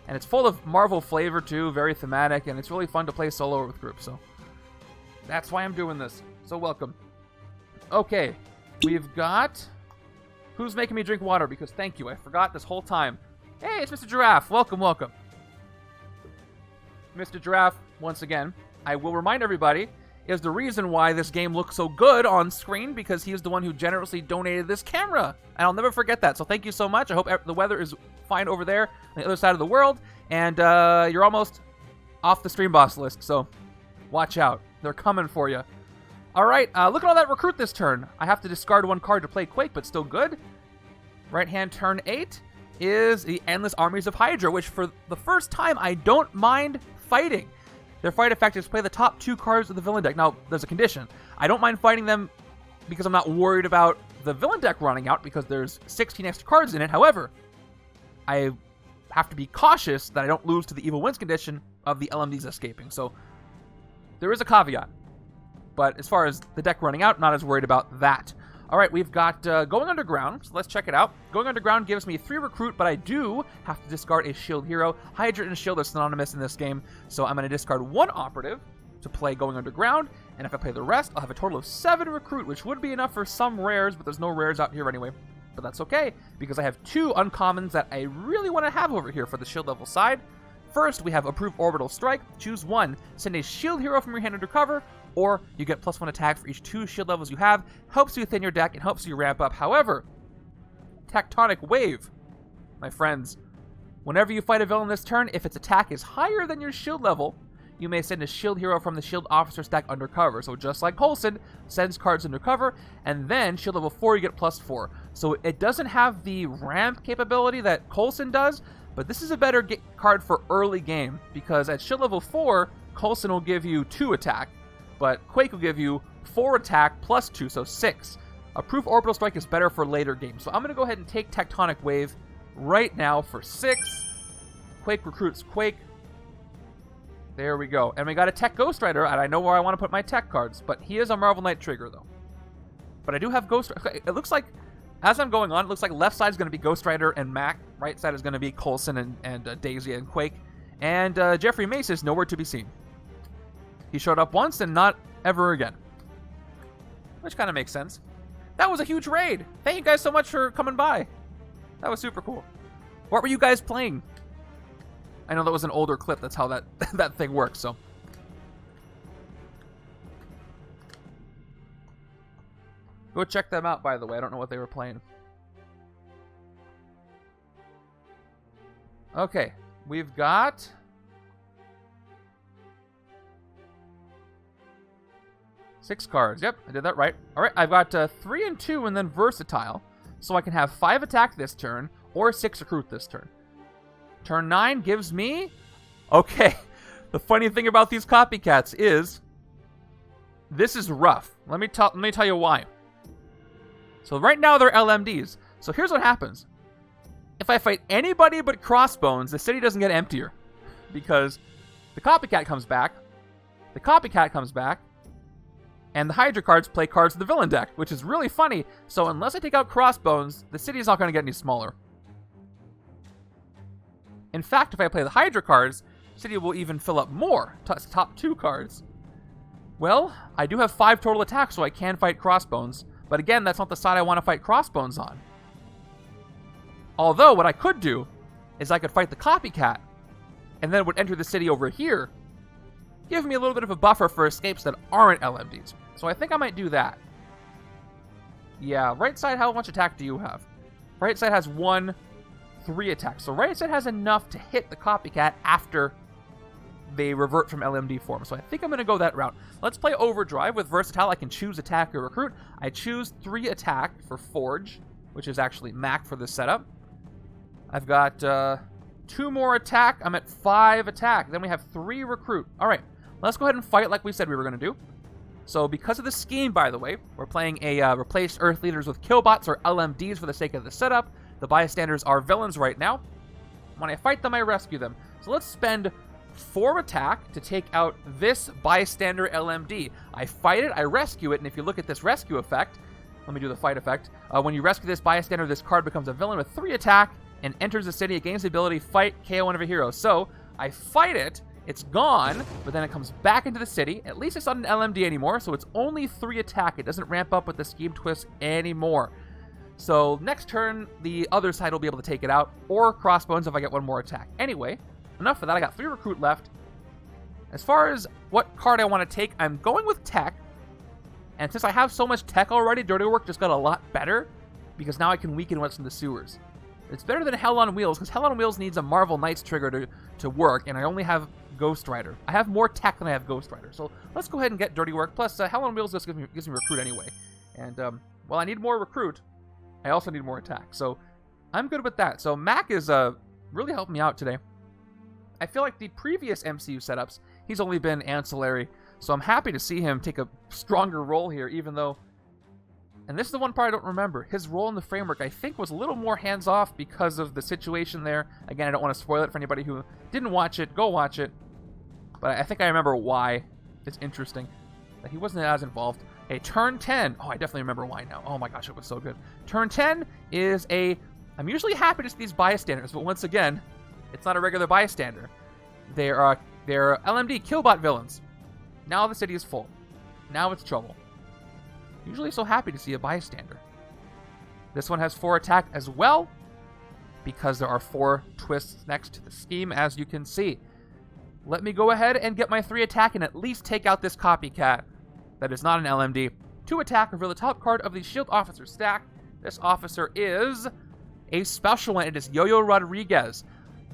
A: And it's full of Marvel flavor too, very thematic, and it's really fun to play solo or with groups, so that's why I'm doing this. So welcome. Okay, we've got... Who's making me drink water? Because thank you, I forgot this whole time. Hey, it's Mr. Giraffe. Welcome, welcome. Mr. Giraffe, once again, I will remind everybody, is the reason why this game looks so good on screen, because he is the one who generously donated this camera. And I'll never forget that. So thank you so much. I hope the weather is fine over there on the other side of the world. And you're almost off the stream boss list, so watch out. They're coming for you. All right, look at all that recruit this turn. I have to discard one card to play Quake, but still good. Right hand turn 8 is the Endless Armies of HYDRA, which for the first time I don't mind fighting. Their fight effect is play the top 2 cards of the villain deck. Now, there's a condition. I don't mind fighting them because I'm not worried about the villain deck running out because there's 16 extra cards in it. However, I have to be cautious that I don't lose to the evil wins condition of the LMDs escaping. So there is a caveat. But as far as the deck running out, not as worried about that. All right, we've got Going Underground, so let's check it out. Going Underground gives me 3 recruit, but I do have to discard a S.H.I.E.L.D. hero. HYDRA and S.H.I.E.L.D. are synonymous in this game, so I'm going to discard 1 operative to play Going Underground, and if I play the rest, I'll have a total of 7 recruit, which would be enough for some rares, but there's no rares out here anyway. But that's okay, because I have 2 uncommons that I really want to have over here for the S.H.I.E.L.D. level side. First, we have Approved Orbital Strike. Choose 1. Send a S.H.I.E.L.D. hero from your hand undercover, or you get +1 attack for each 2 S.H.I.E.L.D. levels you have. Helps you thin your deck and helps you ramp up. However, Tectonic Wave, my friends. Whenever you fight a villain this turn, if its attack is higher than your S.H.I.E.L.D. level, you may send a S.H.I.E.L.D. hero from the S.H.I.E.L.D. officer stack undercover. So just like Coulson, sends cards undercover, and then S.H.I.E.L.D. level 4, you get +4. So it doesn't have the ramp capability that Coulson does, but this is a better card for early game, because at S.H.I.E.L.D. level 4, Coulson will give you 2 attack, but Quake will give you 4 attack +2, so 6. Approved Orbital Strike is better for later games. So I'm going to go ahead and take Tectonic Wave right now for 6. Quake recruits Quake. There we go. And we got a Tech Ghost Rider, and I know where I want to put my tech cards, but he is a Marvel Knight trigger, though. But I do have Ghost Rider. It looks like, as I'm going on, it looks like left side is going to be Ghost Rider and Mack. Right side is going to be Coulson and Daisy and Quake. And Jeffrey Mace is nowhere to be seen. He showed up once and not ever again. Which kind of makes sense. That was a huge raid. Thank you guys so much for coming by. That was super cool. What were you guys playing? I know that was an older clip. That's how that thing works, so. Go check them out, by the way. I don't know what they were playing. Okay. We've got... Six cards. Yep, I did that right. All right, I've got 3 and 2 and then Versatile. So I can have 5 attack this turn or 6 recruit this turn. Turn 9 gives me... Okay, the funny thing about these copycats is... This is rough. Let me tell you why. So right now they're LMDs. So here's what happens. If I fight anybody but Crossbones, the city doesn't get emptier. Because the copycat comes back. The copycat comes back. And the HYDRA cards play cards of the villain deck, which is really funny. So unless I take out Crossbones, the city is not going to get any smaller. In fact, if I play the HYDRA cards, city will even fill up more. Top 2 cards. Well, I do have 5 total attacks, so I can fight Crossbones. But again, that's not the side I want to fight Crossbones on. Although, what I could do is I could fight the copycat, and then it would enter the city over here, give me a little bit of a buffer for escapes that aren't LMDs. So I think I might do that. Yeah, right side, how much attack do you have? Right side has 1, 3 attacks. So right side has enough to hit the copycat after they revert from LMD form. So I think I'm going to go that route. Let's play Overdrive. With Versatile, I can choose attack or recruit. I choose 3 attack for Forge, which is actually Mack for this setup. I've got 2 more attack. I'm at 5 attack. Then we have 3 recruit. All right, let's go ahead and fight like we said we were going to do. So because of the scheme, by the way, we're playing a replace Earth Leaders with Killbots or LMDs for the sake of the setup. The bystanders are villains right now. When I fight them, I rescue them. So let's spend 4 attack to take out this bystander LMD. I fight it, I rescue it, and if you look at this rescue effect, let me do the fight effect. When you rescue this bystander, this card becomes a villain with 3 attack and enters the city. It gains the ability fight KO one of a hero. So I fight it. It's gone, but then it comes back into the city. At least it's not an LMD anymore, so it's only 3 attack. It doesn't ramp up with the scheme twist anymore. So next turn, the other side will be able to take it out, or Crossbones if I get 1 more attack. Anyway, enough for that. I got 3 recruit left. As far as what card I want to take, I'm going with Tech. And since I have so much Tech already, Dirty Work just got a lot better, because now I can weaken what's in the sewers. It's better than Hell on Wheels, because Hell on Wheels needs a Marvel Knights trigger to work, and I only have Ghost Rider. I have more Tech than I have Ghost Rider, so let's go ahead and get Dirty Work. Plus, Hell on Wheels just gives me Recruit anyway. And, well, I need more Recruit. I also need more Attack, so I'm good with that. So Mack is really helping me out today. I feel like the previous MCU setups, he's only been ancillary, so I'm happy to see him take a stronger role here, even though, and this is the one part I don't remember, his role in the framework I think was a little more hands-off because of the situation there. Again, I don't want to spoil it for anybody who didn't watch it. Go watch it. But I think I remember why. It's interesting that he wasn't as involved. Okay, turn 10. Oh, I definitely remember why now. Oh my gosh, it was so good. Turn 10 is I'm usually happy to see these bystanders, but once again, it's not a regular bystander. They're LMD Killbot villains. Now the city is full. Now it's trouble. Usually so happy to see a bystander. This one has 4 attack as well, because there are 4 twists next to the scheme, as you can see. Let me go ahead and get my 3 attack and at least take out this copycat that is not an LMD. 2 attack, reveal the top card of the S.H.I.E.L.D. officer stack. This officer is a special one. It is Yo-Yo Rodriguez.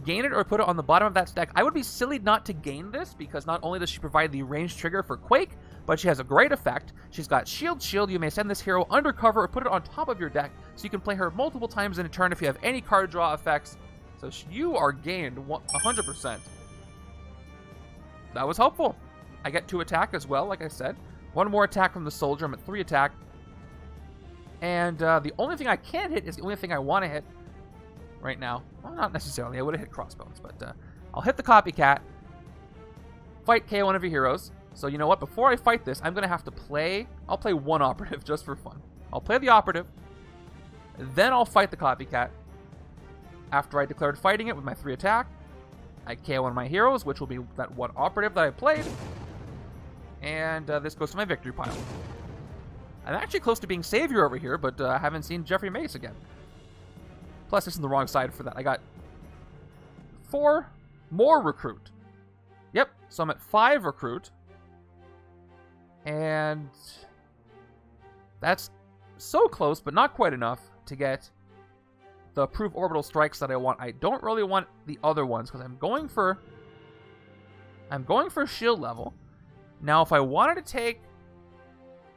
A: Gain it or put it on the bottom of that stack. I would be silly not to gain this, because not only does she provide the range trigger for Quake, but she has a great effect. She's got Shield. You may send this hero undercover or put it on top of your deck, so you can play her multiple times in a turn if you have any card draw effects. So you are gained 100%. That was helpful. I get 2 attack as well, like I said. 1 more attack from the soldier. I'm at 3 attack. And the only thing I can't hit is the only thing I want to hit right now. Well, not necessarily. I would have hit Crossbones, but I'll hit the copycat. Fight KO one of your heroes. So you know what? Before I fight this, I'm going to have to play... I'll play 1 operative just for fun. I'll play the operative. Then I'll fight the copycat. After I declared fighting it with my 3 attack, I KO one of my heroes, which will be that 1 operative that I played. And this goes to my victory pile. I'm actually close to being Savior over here, but I haven't seen Jeffrey Mace again. Plus, this is on the wrong side for that. I got 4 more Recruit. Yep, so I'm at 5 Recruit. And that's so close, but not quite enough to get the Proof Orbital Strikes that I want. I don't really want the other ones, because I'm going for shield level. Now, if I wanted to take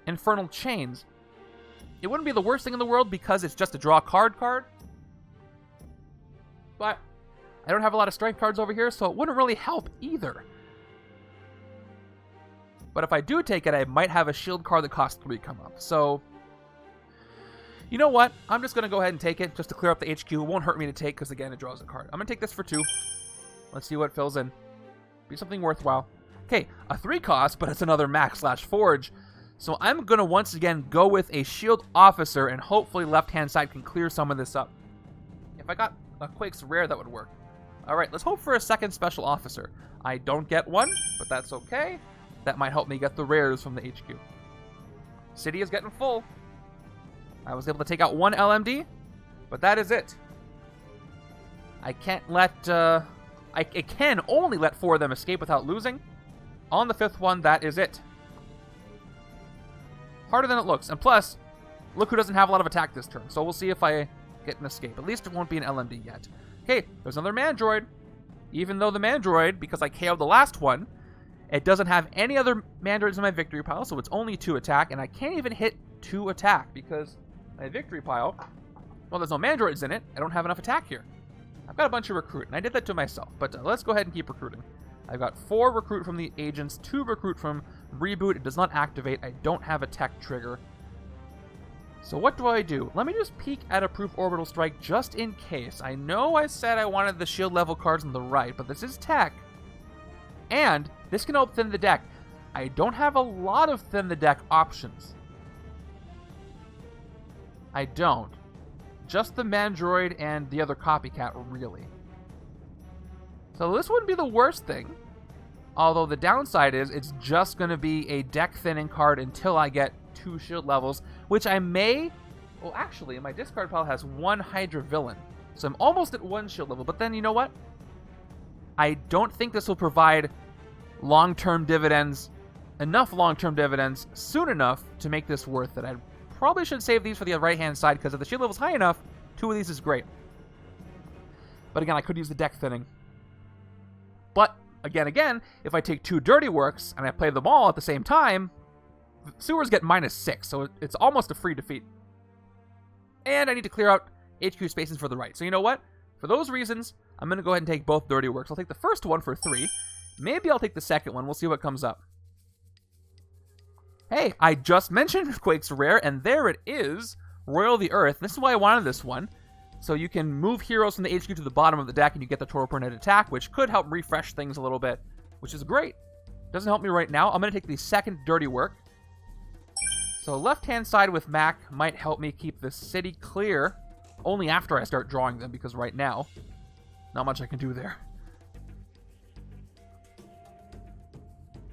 A: Infernal Chains, it wouldn't be the worst thing in the world, because it's just a draw card. But I don't have a lot of strength cards over here, so it wouldn't really help either. But if I do take it, I might have a shield card that costs 3 come up. So, you know what? I'm just going to go ahead and take it just to clear up the HQ. It won't hurt me to take, because again, it draws a card. I'm going to take this for 2. Let's see what fills in. Be something worthwhile. Okay, a 3 cost, but it's another Mack/Forge. So I'm going to once again go with a shield officer, and hopefully left-hand side can clear some of this up. If I got a Quake's rare, that would work. Alright, let's hope for a second special officer. I don't get one, but that's okay. That might help me get the rares from the HQ. City is getting full. I was able to take out 1 LMD, but that is it. I can't let... I can only let 4 of them escape without losing. On the 5th one, that is it. Harder than it looks. And plus, look who doesn't have a lot of attack this turn. So we'll see if I get an escape. At least it won't be an LMD yet. Okay, there's another Mandroid. Even though the Mandroid, because I KO'd the last one, it doesn't have any other Mandroids in my victory pile, so it's only 2 attack, and I can't even hit 2 attack because my victory pile, well, there's no Mandroids in it. I don't have enough attack here. I've got a bunch of Recruit, and I did that to myself, but let's go ahead and keep recruiting. I've got 4 Recruit from the Agents, 2 Recruit from Reboot. It does not activate. I don't have a tech trigger. So what do I do? Let me just peek at a Proof Orbital Strike just in case. I know I said I wanted the shield level cards on the right, but this is tech. And this can help thin the deck. I don't have a lot of thin the deck options. I don't. Just the Mandroid and the other copycat, really. So this wouldn't be the worst thing. Although the downside is it's just going to be a deck thinning card until I get 2 shield levels, which I may... Well, actually, my discard pile has 1 HYDRA villain. So I'm almost at 1 shield level. But then, you know what? I don't think this will provide long-term dividends, enough long-term dividends soon enough to make this worth it. I probably should save these for the right-hand side, because if the shield level's high enough, 2 of these is great. But again, I could use the deck thinning. But, again, if I take 2 dirty works and I play them all at the same time, sewers get -6, so it's almost a free defeat. And I need to clear out HQ spaces for the right. So you know what? For those reasons, I'm going to go ahead and take both dirty works. I'll take the first one for 3. Maybe I'll take the second one. We'll see what comes up. Hey, I just mentioned Quake's rare, and there it is. Royal the Earth. This is why I wanted this one. So you can move heroes from the HQ to the bottom of the deck, and you get the total per net attack, which could help refresh things a little bit, which is great. Doesn't help me right now. I'm going to take the second dirty work. So left-hand side with Mack might help me keep the city clear, only after I start drawing them, because right now, not much I can do there.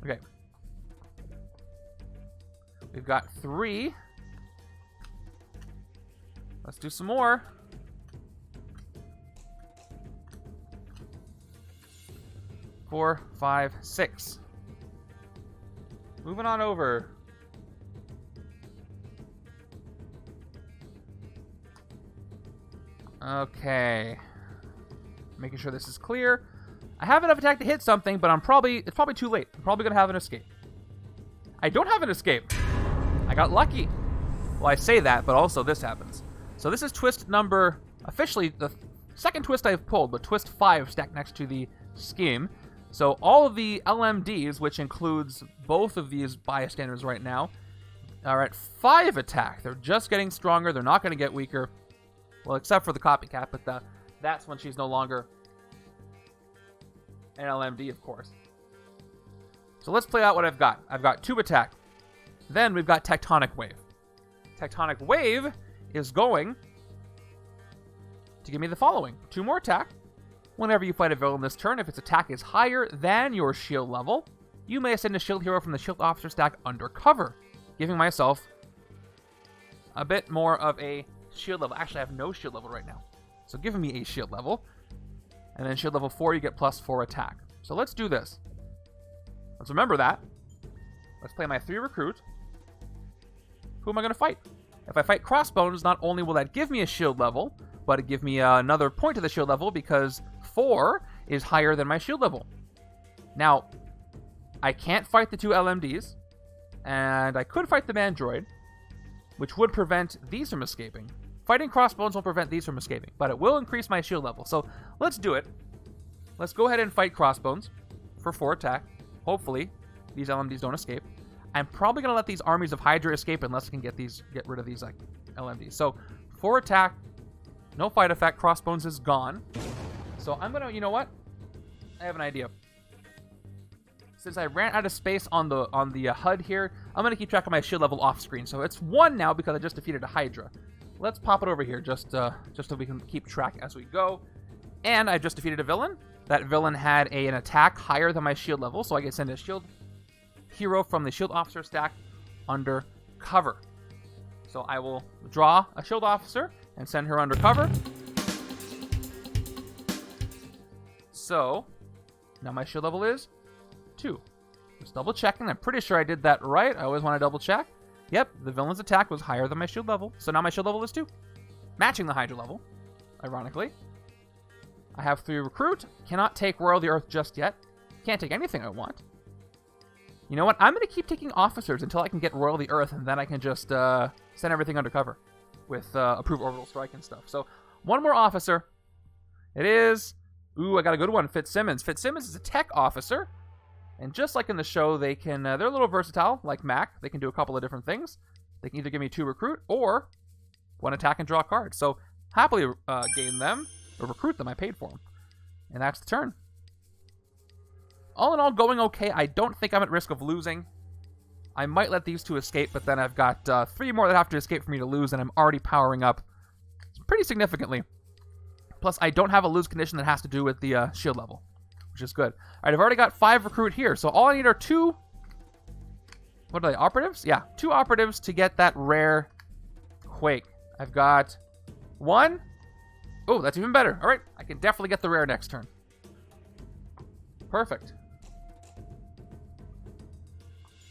A: Okay. We've got 3. Let's do some more. Four, 5, 6. Moving on over. Okay. Making sure this is clear. I have enough attack to hit something, but it's probably too late. I'm probably going to have an escape. I don't have an escape. I got lucky. Well, I say that, but also this happens. So this is twist number, officially the second twist I've pulled, but twist 5 stacked next to the scheme. So all of the LMDs, which includes both of these bystanders right now, are at 5 attack. They're just getting stronger. They're not going to get weaker. Well, except for the copycat, but that's when she's no longer an LMD, of course. So let's play out what I've got. I've got 2 attack. Then we've got Tectonic Wave. Tectonic Wave is going to give me the following. 2 more attack. Whenever you fight a villain this turn, if its attack is higher than your shield level, you may ascend a shield hero from the shield officer stack under cover, giving myself a bit more of a shield level. Actually, I have no shield level right now, so giving me a shield level. And then shield level 4, you get +4 attack. So let's do this. Let's remember that. Let's play my 3 recruit. Who am I going to fight? If I fight Crossbones, not only will that give me a shield level, but it give me another point to the shield level, because 4 is higher than my shield level. Now, I can't fight the 2 LMDs, and I could fight the Mandroid, which would prevent these from escaping. Fighting Crossbones will prevent these from escaping, but it will increase my shield level. So let's do it. Let's go ahead and fight Crossbones for 4 attack. Hopefully, these LMDs don't escape. I'm probably going to let these armies of HYDRA escape unless I can get rid of these like LMDs. So 4 attack, no fight effect. Crossbones is gone. So I'm going to, you know what? I have an idea. Since I ran out of space on the HUD here, I'm going to keep track of my shield level off screen. So it's 1 now because I just defeated a HYDRA. Let's pop it over here just so we can keep track as we go. And I just defeated a villain. That villain had an attack higher than my shield level, so I can send a shield hero from the shield officer stack under cover. So I will draw a shield officer and send her under cover. So now my shield level is 2. Just double checking. I'm pretty sure I did that right. I always want to double check. Yep, the villain's attack was higher than my shield level. So now my shield level is 2. Matching the HYDRA level, ironically. I have 3 recruit. Cannot take Royal the Earth just yet. Can't take anything I want. You know what? I'm going to keep taking officers until I can get Royal the Earth, and then I can just send everything under cover with approved orbital strike and stuff. So 1 more officer. It is... Ooh, I got a good one. Fitzsimmons. Fitzsimmons is a tech officer. And just like in the show, they can they're a little versatile, like Mack. They can do a couple of different things. They can either give me 2 recruit or 1 attack and draw a card. So happily gain them or recruit them. I paid for them. And that's the turn. All in all, going okay. I don't think I'm at risk of losing. I might let these 2 escape, but then I've got 3 more that have to escape for me to lose, and I'm already powering up pretty significantly. Plus, I don't have a lose condition that has to do with the shield level, which is good. All right, I've already got 5 recruit here, so all I need are 2... What are they, operatives? Yeah, 2 operatives to get that rare Quake. I've got 1. Oh, that's even better. All right, I can definitely get the rare next turn. Perfect.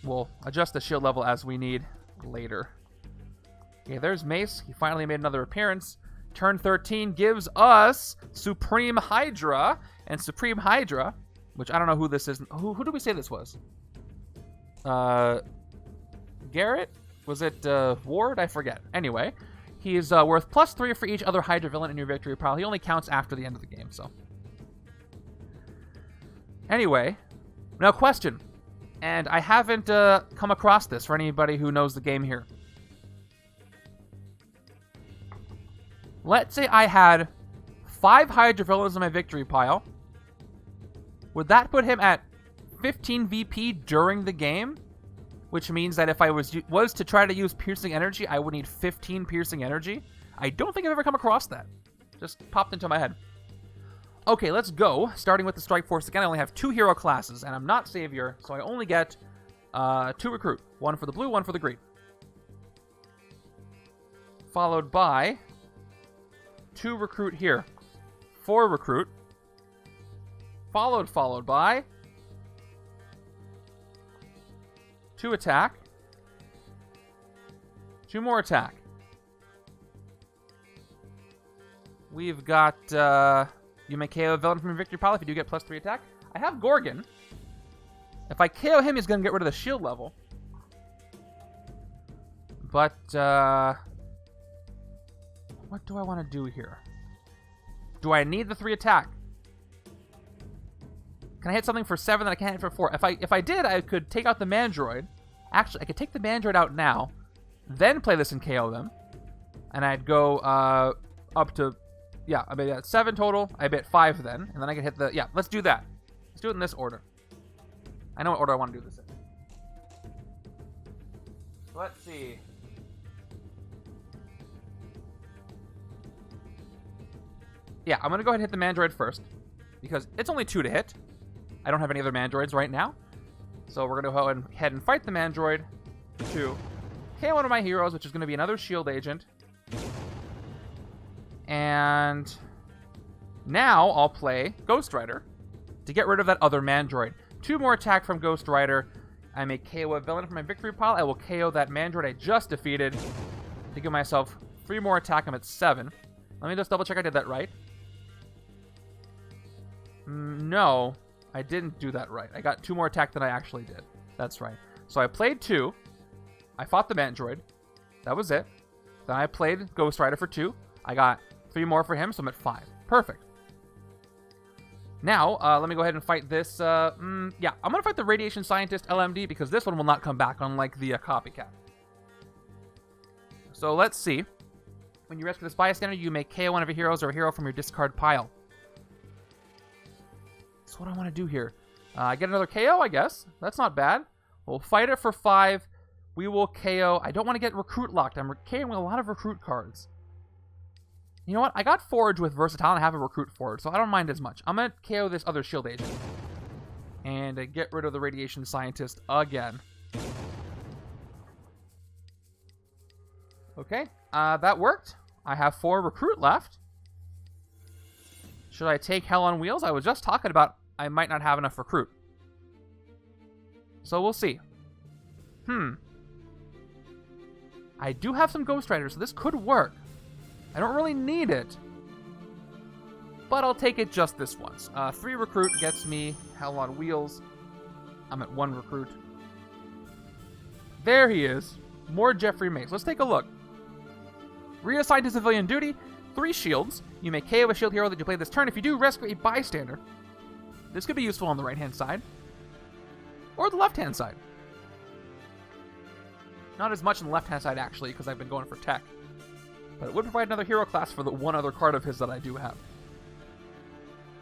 A: We'll adjust the shield level as we need later. Okay, there's Mace. He finally made another appearance. Turn 13 gives us Supreme HYDRA. And Supreme HYDRA, which I don't know who this is. Who did we say this was? Garrett? Was it Ward? I forget. Anyway, he's worth +3 for each other HYDRA villain in your victory pile. He only counts after the end of the game, so. Anyway, now question. And I haven't come across this for anybody who knows the game here. Let's say I had 5 HYDRA villains in my victory pile. Would that put him at 15 VP during the game? Which means that if I was to try to use piercing energy, I would need 15 piercing energy. I don't think I've ever come across that. Just popped into my head. Okay, let's go. Starting with the Strike Force again, I only have 2 hero classes, and I'm not Savior, so I only get 2 Recruit. 1 for the blue, 1 for the green. Followed by 2 Recruit here. 4 Recruit. Followed by 2 Attack. 2 more Attack. We've got... you may KO a villain from your victory pile if you do get +3 attack. I have Gorgon. If I KO him, he's going to get rid of the shield level. But, what do I want to do here? Do I need the 3 attack? Can I hit something for 7 that I can't hit for 4? If I did, I could take out the Mandroid. Actually, I could take the Mandroid out now, then play this and KO them. And I'd go up to... Yeah, I bet 7 total. I bet 5 then. And then I can hit the... Yeah, let's do that. Let's do it in this order. I know what order I want to do this in. Let's see. Yeah, I'm going to go ahead and hit the Mandroid first. Because it's only 2 to hit. I don't have any other Mandroids right now. So we're going to go ahead and fight the Mandroid. 2. KO one of my heroes, which is going to be another shield agent. And now I'll play Ghost Rider to get rid of that other Mandroid. 2 more attack from Ghost Rider. I may KO a villain from my victory pile. I will KO that Mandroid I just defeated to give myself 3 more attack. I'm at 7. Let me just double check I did that right. No, I didn't do that right. I got 2 more attack than I actually did. That's right. So I played 2. I fought the Mandroid. That was it. Then I played Ghost Rider for 2. I got 3 more for him, so I'm at 5. Perfect. Now, let me go ahead and fight this. Yeah, I'm going to fight the Radiation Scientist LMD because this one will not come back, unlike the copycat. So let's see. When you rescue this bystander, you may KO one of your heroes or a hero from your discard pile. That's what I want to do here. I get another KO, I guess. That's not bad. We'll fight it for 5. We will KO. I don't want to get Recruit locked. I'm KOing a lot of Recruit cards. You know what? I got Forge with Versatile and I have a Recruit Forge, so I don't mind as much. I'm going to KO this other shield agent. And get rid of the Radiation Scientist again. Okay, that worked. I have 4 Recruit left. Should I take Hell on Wheels? I was just talking about I might not have enough Recruit. So we'll see. I do have some Ghost Riders, so this could work. I don't really need it, but I'll take it just this once. 3 Recruit gets me Hell on Wheels. I'm at 1 Recruit. There he is. More Jeffrey Mace. Let's take a look. Reassigned to civilian duty. 3 shields. You may KO a shield hero that you play this turn. If you do, rescue a bystander. This could be useful on the right-hand side. Or the left-hand side. Not as much on the left-hand side, actually, because I've been going for tech. But it would provide another hero class for the 1 other card of his that I do have.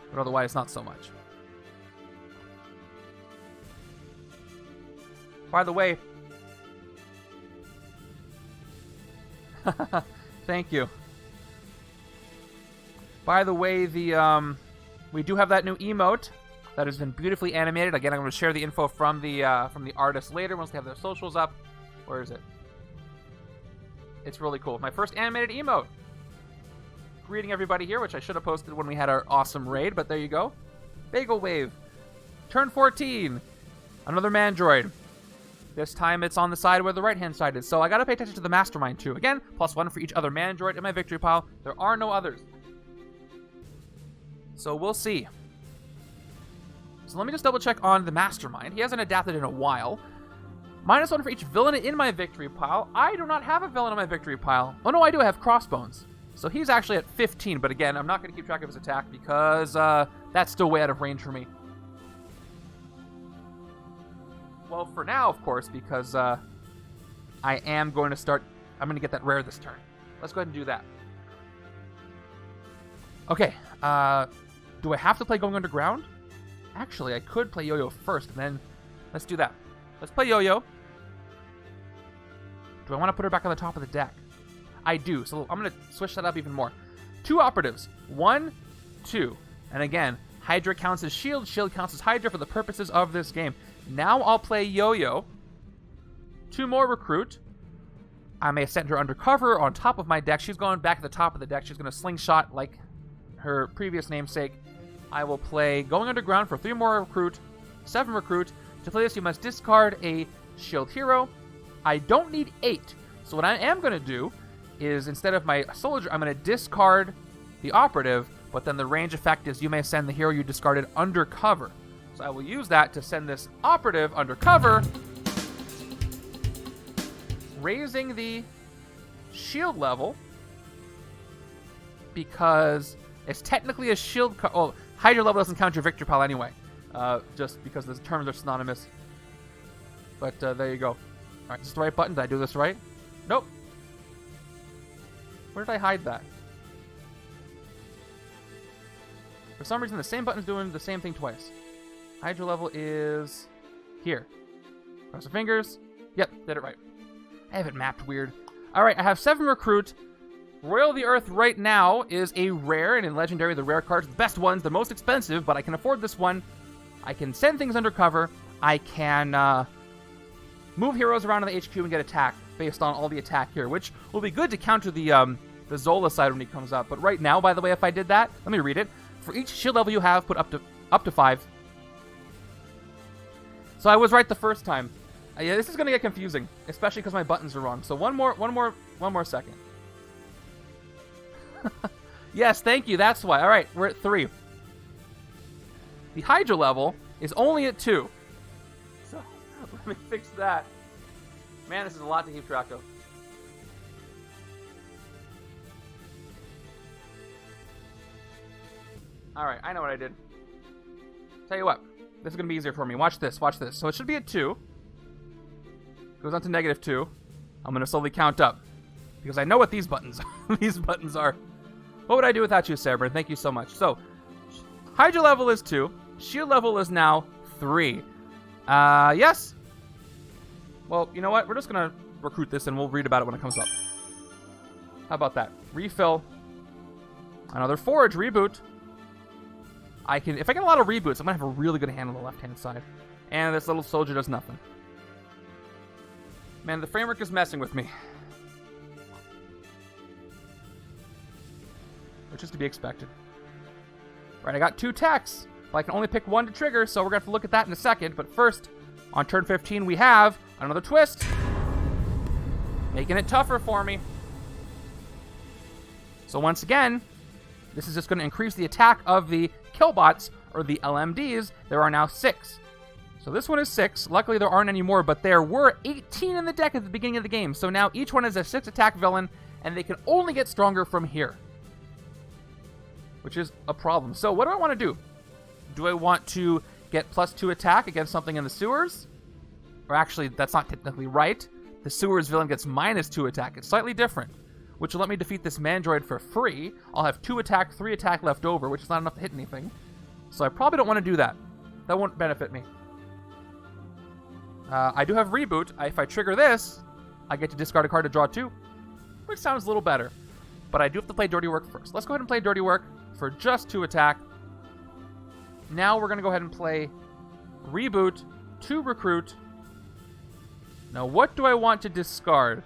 A: But otherwise, not so much. By the way... Thank you. By the way, we do have that new emote that has been beautifully animated. Again, I'm going to share the info from the artist later once they have their socials up. Where is it? It's really cool. My first animated emote. Greeting everybody here, which I should have posted when we had our awesome raid, but there you go. Bagel Wave. Turn 14. Another Mandroid. This time it's on the side where the right-hand side is. So I gotta pay attention to the Mastermind too. Again, +1 for each other Mandroid in my victory pile. There are no others. So we'll see. So let me just double check on the Mastermind. He hasn't adapted in a while. -1 for each villain in my victory pile. I do not have a villain in my victory pile. Oh no, I do. I have Crossbones. So he's actually at 15, but again, I'm not going to keep track of his attack because that's still way out of range for me. Well, for now, of course, because I am going to start... I'm going to get that rare this turn. Let's go ahead and do that. Okay, do I have to play Going Underground? Actually, I could play Yo-Yo first, and then let's do that. Let's play Yo-Yo. Do I want to put her back on the top of the deck? I do, so I'm going to switch that up even more. 2 operatives. 1, 2. And again, HYDRA counts as S.H.I.E.L.D. S.H.I.E.L.D. counts as HYDRA for the purposes of this game. Now I'll play Yo-Yo. 2 more Recruit. I may send her undercover on top of my deck. She's going back to the top of the deck. She's going to slingshot like her previous namesake. I will play Going Underground for 3 more Recruit. 7 Recruit. To play this, you must discard a S.H.I.E.L.D. hero. I don't need 8. So what I am going to do is, instead of my soldier, I'm going to discard the operative, but then the range effect is you may send the hero you discarded undercover. So I will use that to send this operative undercover, raising the S.H.I.E.L.D. level, because it's technically a S.H.I.E.L.D. Well, HYDRA level doesn't count your victory pile anyway, just because the terms are synonymous. But there you go. All right, is this the right button? Did I do this right? Nope. Where did I hide that? For some reason, the same button's doing the same thing twice. HYDRA level is here. Cross the fingers. Yep, did it right. I have it mapped weird. All right, I have 7 Recruit. Royal of the Earth right now is a rare, and in Legendary, the rare cards, the best ones, the most expensive, but I can afford this one. I can send things undercover. I can move heroes around in the HQ and get attacked based on all the attack here, which will be good to counter the Zola side when he comes up. But right now, by the way, if I did that, let me read it. For each shield level you have, put up to 5. So I was right the first time. Yeah, this is gonna get confusing, especially because my buttons are wrong. So one more second. Yes, thank you. That's why. All right, we're at 3. The HYDRA level is only at 2. So let me fix that. Man, this is a lot to keep track of. Alright, I know what I did. Tell you what, this is going to be easier for me. Watch this, watch this. So it should be at 2. Goes on to -2. I'm going to slowly count up. Because I know what these buttons are. These buttons are. What would I do without you, Cerebrin? Thank you so much. So, HYDRA level is 2. S.H.I.E.L.D. level is now 3. Yes. Well, you know what? We're just going to recruit this and we'll read about it when it comes up. How about that? Refill. Another Forge. Reboot. If I get a lot of reboots, I'm going to have a really good hand on the left-hand side. And this little soldier does nothing. Man, the framework is messing with me. Which is to be expected. Right, I got 2 attacks, but I can only pick 1 to trigger, so we're going to have to look at that in a second. But first, on turn 15, we have another twist. Making it tougher for me. So once again, this is just going to increase the attack of the Killbots, or the LMDs. There are now 6. So this one is 6. Luckily, there aren't any more, but there were 18 in the deck at the beginning of the game. So now each one is a 6 attack villain, and they can only get stronger from here. Which is a problem. So what do I want to do? Do I want to get +2 attack against something in the sewers? Or actually, that's not technically right. The sewers villain gets -2 attack. It's slightly different, which will let me defeat this Mandroid for free. I'll have 2 attack, 3 attack left over, which is not enough to hit anything. So I probably don't want to do that. That won't benefit me. I do have Reboot. If I trigger this, I get to discard a card to draw 2, which sounds a little better. But I do have to play Dirty Work first. Let's go ahead and play Dirty Work for just 2 attack. Now we're going to go ahead and play Reboot, 2 Recruit. Now what do I want to discard?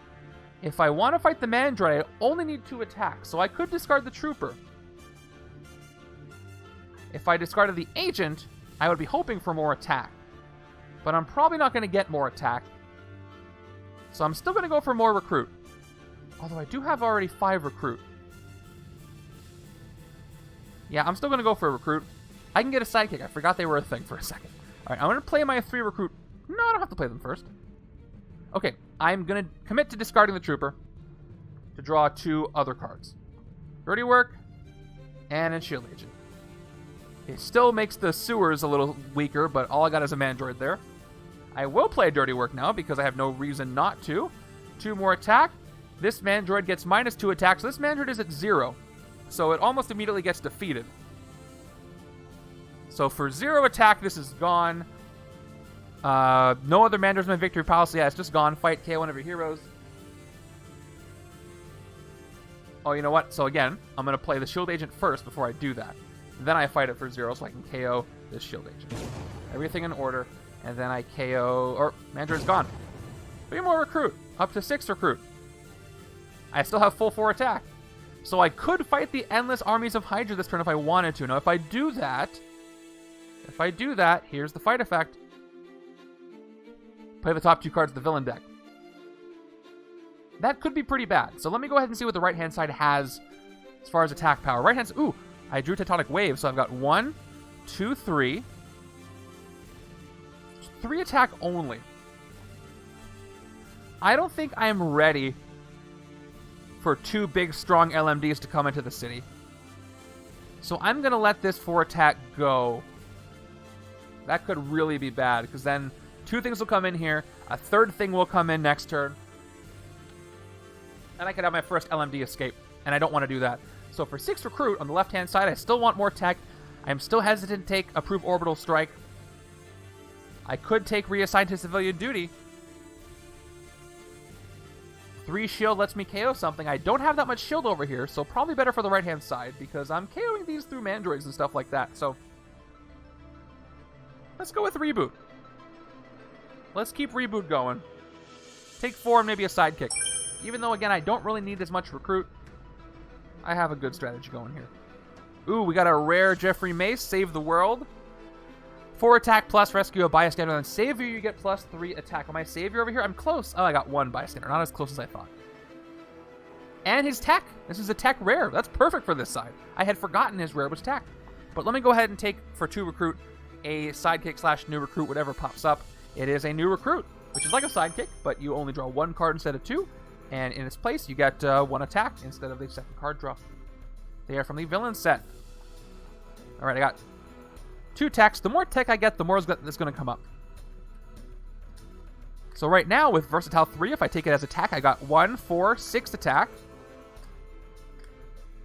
A: If I want to fight the Mandroid, I only need 2 attacks, so I could discard the Trooper. If I discarded the Agent, I would be hoping for more attack. But I'm probably not going to get more attack, So I'm still going to go for more recruit. Although I do have already 5 recruit. Yeah, I'm still going to go for a recruit. I can get a sidekick. I forgot they were a thing for a second. Alright, I'm going to play my 3 recruit. No, I don't have to play them first. Okay, I'm going to commit to discarding the trooper to draw 2 other cards. Dirty Work and a S.H.I.E.L.D. agent. It still makes the sewers a little weaker, but all I got is a Mandroid there. I will play Dirty Work now because I have no reason not to. 2 more attack. This Mandroid gets -2 attack, so this Mandroid is at 0. So it almost immediately gets defeated. So for 0 attack, this is gone. No other Mandroids in my victory pile, so yeah, it's just gone. Fight, KO one of your heroes. Oh, you know what? So again, I'm going to play the S.H.I.E.L.D. agent first before I do that. Then I fight it for 0 so I can KO this S.H.I.E.L.D. agent. Everything in order. And then I KO... Or, Mandroid's gone. 3 more recruit. Up to 6 recruit. I still have full 4 attack. So I could fight the endless armies of HYDRA this turn if I wanted to. Now, if I do that, here's the fight effect. Play the top 2 cards of the villain deck. That could be pretty bad. So let me go ahead and see what the right-hand side has as far as attack power. Right-hand side... Ooh! I drew Tectonic Wave, so I've got 1, 2, 3. 3 attack only. I don't think I'm ready for 2 big, strong LMDs to come into the city. So I'm going to let this 4 attack go. That could really be bad, because then 2 things will come in here. A 3rd thing will come in next turn. And I could have my first LMD escape, and I don't want to do that. So for 6 recruit on the left-hand side, I still want more tech. I'm still hesitant to take Approved Orbital Strike. I could take Reassign to Civilian Duty. 3 shield lets me KO something. I don't have that much shield over here, so probably better for the right-hand side, because I'm KOing these through Mandroids and stuff like that, so... Let's go with Reboot. Let's keep Reboot going. Take 4 and maybe a sidekick. Even though, again, I don't really need as much recruit, I have a good strategy going here. Ooh, we got a rare Jeffrey Mace, Save the World. 4 attack plus rescue a bystander. On Savior, you get +3 attack. On my Savior over here, I'm close. Oh, I got 1 bystander. Not as close as I thought. And his tech. This is a tech rare. That's perfect for this side. I had forgotten his rare was tech. But let me go ahead and take, for 2 recruit, a sidekick / new recruit, whatever pops up. It is a new recruit, which is like a sidekick, but you only draw 1 card instead of 2. And in its place, you get 1 attack instead of the 2nd card draw. They are from the villain set. Alright, I got 2 techs. The more tech I get, the more is going to come up. So right now, with Versatile 3, if I take it as attack, I got 1, 4, 6 attack.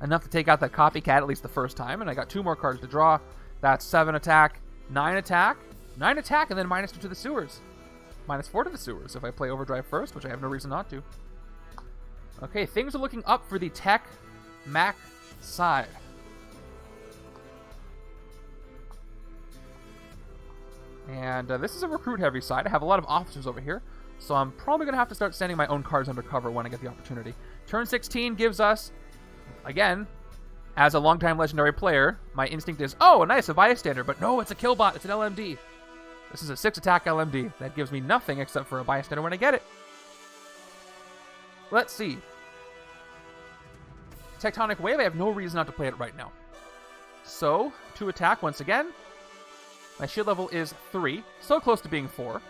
A: Enough to take out that copycat at least the first time. And I got 2 more cards to draw. That's 7 attack, 9 attack, 9 attack, and then -2 to the sewers. -4 to the sewers if I play Overdrive first, which I have no reason not to. Okay, things are looking up for the Tech Mack side. And this is a recruit-heavy side. I have a lot of officers over here, so I'm probably going to have to start sending my own cards undercover when I get the opportunity. Turn 16 gives us, again, as a longtime legendary player, my instinct is, oh, nice, a bystander, but no, it's a Killbot, it's an LMD. This is a 6-attack LMD. That gives me nothing except for a bystander when I get it. Let's see. Tectonic Wave, I have no reason not to play it right now. So, 2 attack once again. My shield level is 3, so close to being 4.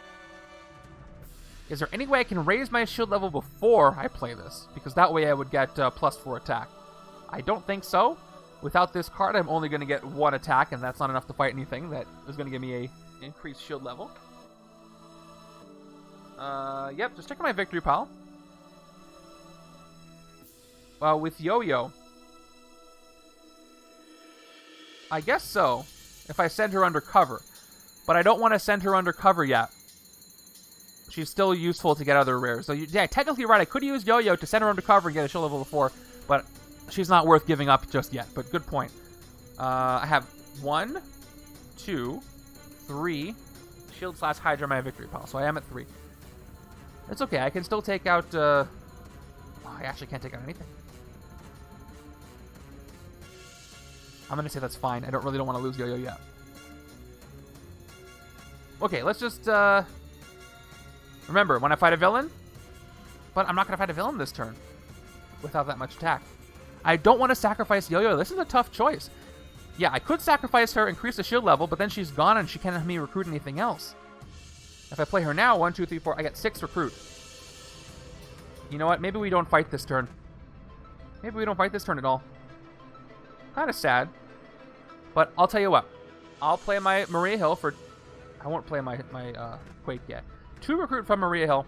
A: Is there any way I can raise my shield level before I play this? Because that way I would get +4 attack. I don't think so. Without this card, I'm only going to get 1 attack, and that's not enough to fight anything. That is going to give me a increased shield level. Yep, just checking my victory pile. With Yo-Yo, I guess so, if I send her undercover. But I don't want to send her undercover yet. She's still useful to get other rares. So, yeah, technically you're right. I could use Yo-Yo to send her undercover and get a shield level of 4, but she's not worth giving up just yet. But good point. I have 1, 2, 3 shield / HYDRA in my victory pile, so I am at 3. It's okay. I can still take out... I actually can't take out anything. I'm going to say that's fine. I really don't want to lose Yo-Yo yet. Okay, let's just... Remember, when I fight a villain, But I'm not going to fight a villain this turn without that much attack. I don't want to sacrifice Yo-Yo. This is a tough choice. Yeah, I could sacrifice her, increase the shield level, but then she's gone and she can't have me recruit anything else. If I play her now, 1, 2, 3, 4, I get 6 recruit. You know what? Maybe we don't fight this turn. Maybe we don't fight this turn at all. Kind of sad. But I'll tell you what. I'll play my Maria Hill for... I won't play my Quake yet. 2 recruit from Maria Hill.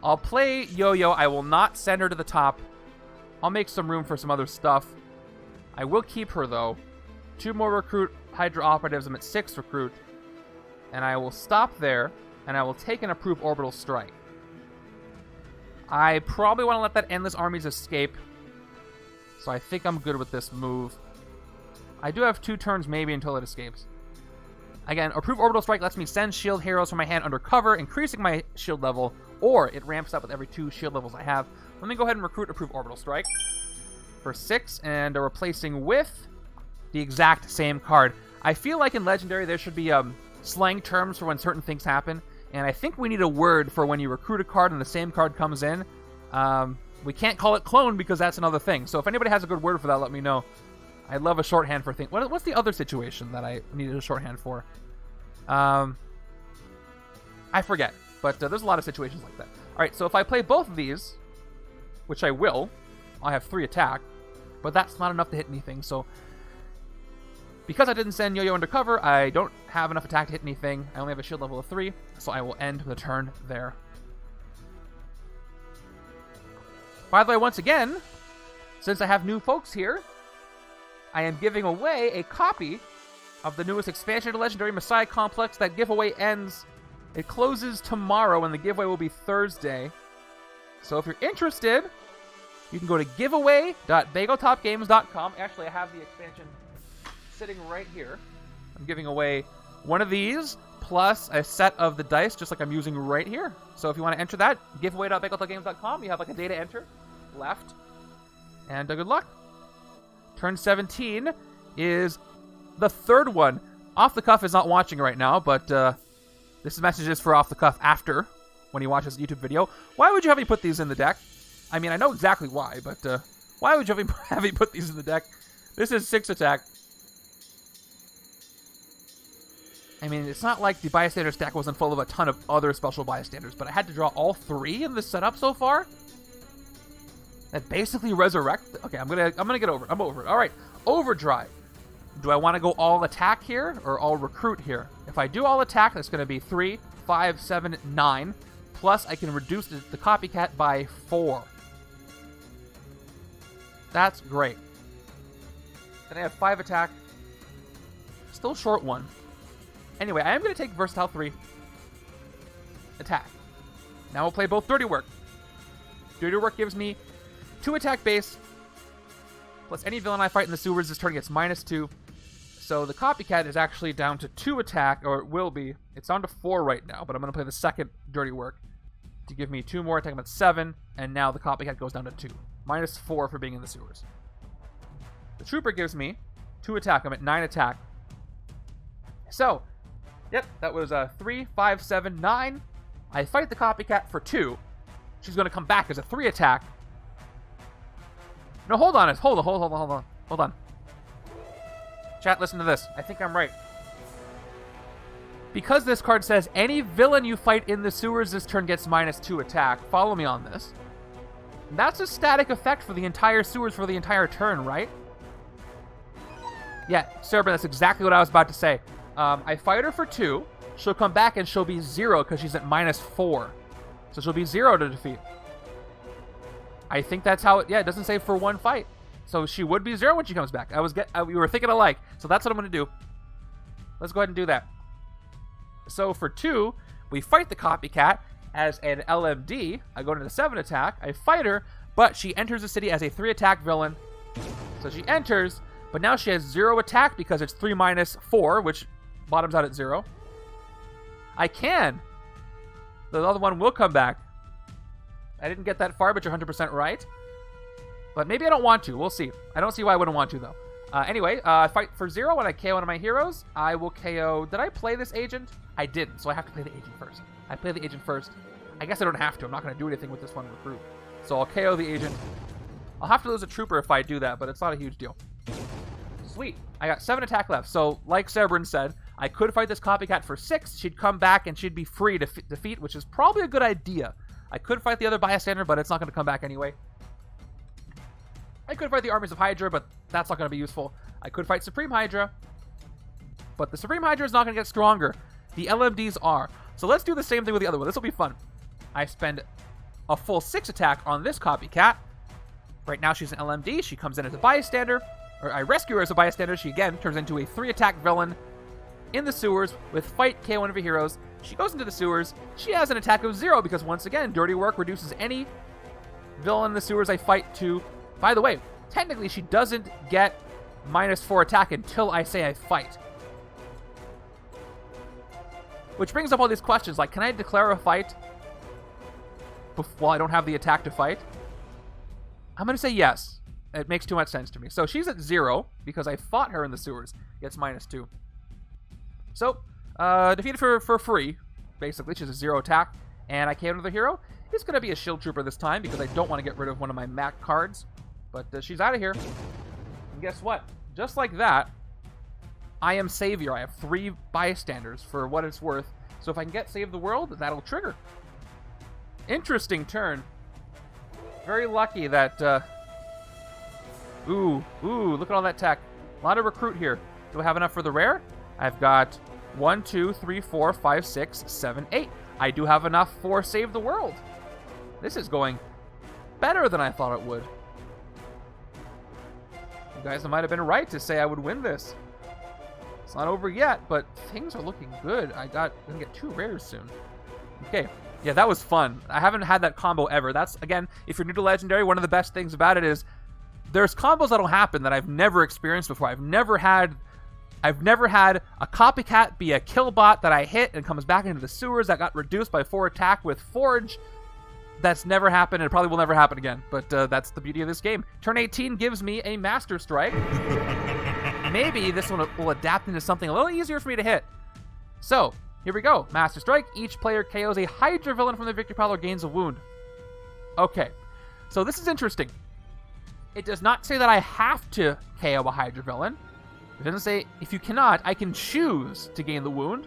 A: I'll play Yo-Yo. I will not send her to the top. I'll make some room for some other stuff. I will keep her, though. 2 more recruit Hydra operatives. I'm at 6 recruit. And I will stop there, and I will take an approved orbital strike. I probably want to let that endless armies escape. So I think I'm good with this move. I do have 2 turns maybe until it escapes. Again, approved orbital strike lets me send shield heroes from my hand under cover, increasing my shield level, or it ramps up with every 2 shield levels I have. Let me go ahead and recruit approved orbital strike for 6, and replacing with the exact same card. I feel like in Legendary there should be slang terms for when certain things happen, and I think we need a word for when you recruit a card and the same card comes in. We can't call it clone because that's another thing. So if anybody has a good word for that, let me know. I'd love a shorthand for things. What's the other situation that I needed a shorthand for? I forget, but there's a lot of situations like that. All right, so if I play both of these, which I will, I'll have 3 attack, but that's not enough to hit anything. So because I didn't send Yo-Yo under cover, I don't have enough attack to hit anything. I only have a shield level of 3, so I will end the turn there. By the way, once again, since I have new folks here, I am giving away a copy of the newest expansion to Legendary Messiah Complex. That giveaway ends. It closes tomorrow, and the giveaway will be Thursday. So if you're interested, you can go to giveaway.bageltopgames.com. Actually, I have the expansion sitting right here. I'm giving away one of these plus a set of the dice, just like I'm using right here. So if you want to enter that, giveaway.bageltopgames.com. You have like a day to enter left. And good luck. Turn 17 is the 3rd one. Off the Cuff is not watching right now, but this message is for Off the Cuff after, when he watches the YouTube video. Why would you have me put these in the deck? I mean, I know exactly why, but why would you have me put these in the deck? This is 6 attack. I mean, it's not like the bystander stack wasn't full of a ton of other special bystanders, but I had to draw all 3 in this setup so far. That basically resurrect. Okay, I'm gonna get over it. I'm over it. All right, Overdrive. Do I want to go all attack here or all recruit here? If I do all attack, that's going to be 3, 5, 7, 9. Plus, I can reduce the copycat by 4. That's great. Then I have 5 attack. Still short 1. Anyway, I am going to take Versatile 3. Attack. Now we'll play both Dirty Work. Dirty Work gives me 2 attack base. Plus any villain I fight in the sewers this turn gets -2. So the copycat is actually down to 2 attack, or it will be. It's down to 4 right now, but I'm going to play the second Dirty Work to give me 2 more attack. I'm at 7, and now the copycat goes down to 2. -4 for being in the sewers. The Trooper gives me 2 attack. I'm at 9 attack. So, yep, that was 3, 5, 7, 9. I fight the copycat for 2. She's going to come back as a 3 attack. No, hold on. Hold on. Chat, listen to this. I think I'm right. Because this card says any villain you fight in the sewers this turn gets -2 attack. Follow me on this. That's a static effect for the entire sewers for the entire turn, right? Yeah, Cerber, that's exactly what I was about to say. I fight her for 2. She'll come back and she'll be 0 because she's at -4. So she'll be 0 to defeat. I think that's how it... Yeah, it doesn't say for 1 fight. So she would be 0 when she comes back. We were thinking alike. So that's what I'm going to do. Let's go ahead and do that. So for 2, we fight the copycat as an LMD. I go into the 7 attack. I fight her, but she enters the city as a 3 attack villain. So she enters, but now she has 0 attack because it's 3 -4, which bottoms out at 0. I can. The other one will come back. I didn't get that far, but you're 100% right. But maybe I don't want to. We'll see. I don't see why I wouldn't want to, though. Anyway, I fight for 0 when I KO one of my heroes. I will KO... Did I play this agent? I didn't, so I have to play the agent first. I play the agent first. I guess I don't have to. I'm not going to do anything with this one recruit. So I'll KO the agent. I'll have to lose a trooper if I do that, but it's not a huge deal. Sweet. I got 7 attack left. So like Severin said, I could fight this copycat for 6. She'd come back and she'd be free to defeat, which is probably a good idea. I could fight the other bystander, but it's not going to come back anyway. I could fight the armies of Hydra, but that's not going to be useful. I could fight Supreme Hydra, but the Supreme Hydra is not going to get stronger. The LMDs are. So let's do the same thing with the other one. This will be fun. I spend a full 6 attack on this copycat. Right now she's an LMD. She comes in as a bystander. Or I rescue her as a bystander. She again turns into a 3-attack villain in the sewers with fight KO one of her heroes. She goes into the sewers. She has an attack of 0 because once again, dirty work reduces any villain in the sewers I fight to. By the way, technically she doesn't get -4 attack until I say I fight. Which brings up all these questions like, can I declare a fight while I don't have the attack to fight? I'm going to say yes. It makes too much sense to me. So she's at 0 because I fought her in the sewers. Gets -2. So, defeated for free, basically. She's a 0 attack. And I KO'd another hero. It's going to be a shield trooper this time because I don't want to get rid of one of my Mack cards. But she's out of here. And guess what? Just like that, I am Savior. I have 3 bystanders for what it's worth. So if I can get Save the World, that'll trigger. Interesting turn. Very lucky that... Ooh, look at all that tech. A lot of recruit here. Do I have enough for the rare? I've got 1, 2, 3, 4, 5, 6, 7, 8. I do have enough for Save the World. This is going better than I thought it would. You guys might have been right to say I would win this. It's not over yet, but things are looking good. I'm gonna get 2 rares soon. Okay. Yeah, that was fun. I haven't had that combo ever. That's, again, if you're new to Legendary, one of the best things about it is there's combos that'll happen that I've never experienced before. I've never had a copycat be a killbot that I hit and comes back into the sewers that got reduced by 4 attack with Forge. That's never happened, and it probably will never happen again. But that's the beauty of this game. Turn 18 gives me a Master Strike. Maybe this one will adapt into something a little easier for me to hit. So, here we go. Master Strike. Each player KOs a Hydra villain from the victory pile or gains a wound. Okay. So this is interesting. It does not say that I have to KO a Hydra villain. It doesn't say if you cannot, I can choose to gain the wound.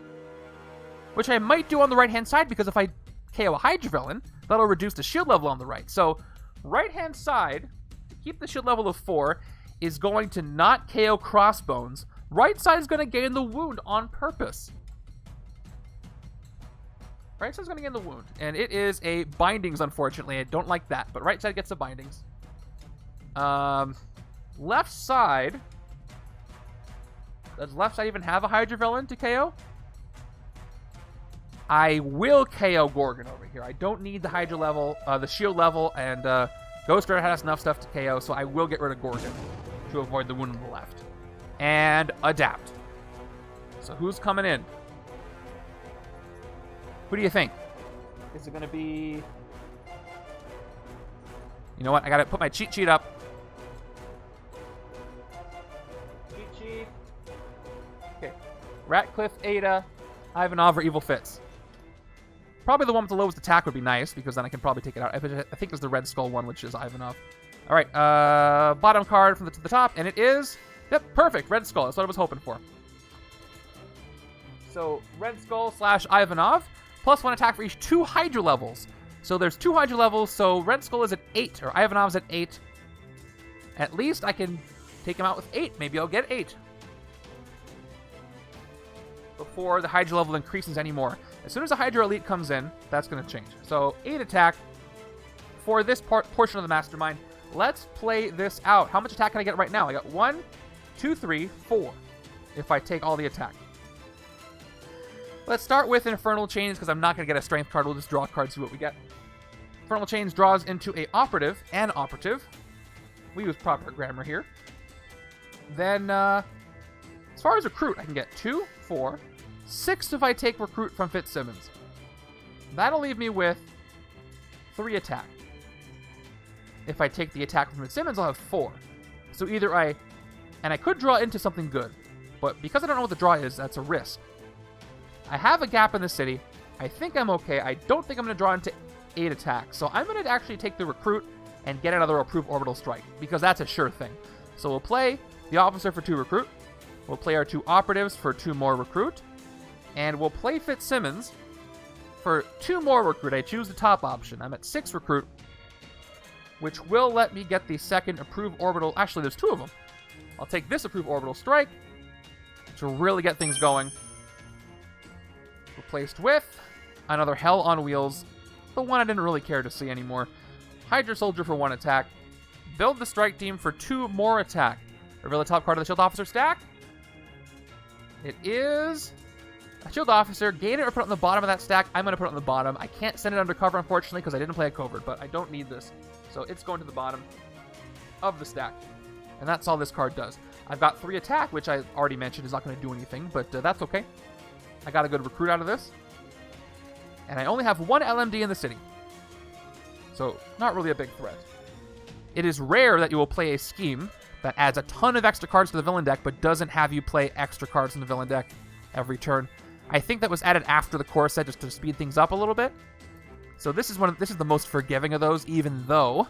A: Which I might do on the right-hand side because if I KO a Hydra villain, that'll reduce the shield level on the right. So, right-hand side, to keep the shield level of 4, is going to not KO Crossbones. Right side is going to gain the wound on purpose. Right side is going to gain the wound. And it is a Bindings, unfortunately. I don't like that. But right side gets the Bindings. Left side... Does left side even have a Hydra villain to KO? I will KO Gorgon over here. I don't need the Hydra level, the shield level, and Ghost Rider has enough stuff to KO, so I will get rid of Gorgon to avoid the wound on the left. And adapt. So who's coming in? Who do you think? Is it going to be... You know what? I got to put my cheat sheet up. Cheat sheet. Okay. Radliffe, Aida, Ivanov, or Evil Fitz. Probably the one with the lowest attack would be nice, because then I can probably take it out. I think it's the Red Skull one, which is Ivanov. All right, bottom card from the top, and it is... Yep, perfect, Red Skull. That's what I was hoping for. So, Red Skull / Ivanov, plus 1 attack for each 2 Hydra levels. So there's 2 Hydra levels, so Red Skull is at 8, or Ivanov's at 8. At least I can take him out with 8. Maybe I'll get 8. Before the Hydra level increases anymore. As soon as the Hydra Elite comes in, that's going to change. So, 8 attack for this portion of the Mastermind. Let's play this out. How much attack can I get right now? I got 1, 2, 3, 4. If I take all the attack. Let's start with Infernal Chains, because I'm not going to get a Strength card. We'll just draw a card, see what we get. Infernal Chains draws into a Operative and Operative. We use proper grammar here. Then, as far as Recruit, I can get 2, 4, 6 if I take Recruit from Fitzsimmons. That'll leave me with 3 attack. If I take the attack from Fitzsimmons, I'll have 4. So either I could draw into something good, but because I don't know what the draw is, that's a risk. I have a gap in the city. I think I'm okay. I don't think I'm going to draw into 8 attacks. So I'm going to actually take the recruit and get another approved orbital strike, because that's a sure thing. So we'll play the officer for 2 recruit. We'll play our 2 operatives for 2 more recruit. And we'll play Fitzsimmons for 2 more recruit. I choose the top option. I'm at 6 recruit, which will let me get the second approved orbital. Actually, there's 2 of them. I'll take this approved orbital strike to really get things going. Replaced with another Hell on Wheels, the one I didn't really care to see anymore. Hydra Soldier for 1 attack. Build the strike team for 2 more attack. Reveal the top card of the Shield Officer stack. It is a Shield Officer. Gain it or put it on the bottom of that stack. I'm going to put it on the bottom. I can't send it undercover, unfortunately, because I didn't play a covert, but I don't need this. So it's going to the bottom of the stack. And that's all this card does. I've got 3 attack, which I already mentioned is not going to do anything, but that's okay. I got a good recruit out of this. And I only have 1 LMD in the city. So, not really a big threat. It is rare that you will play a scheme that adds a ton of extra cards to the villain deck, but doesn't have you play extra cards in the villain deck every turn. I think that was added after the core set just to speed things up a little bit. So this is the most forgiving of those, even though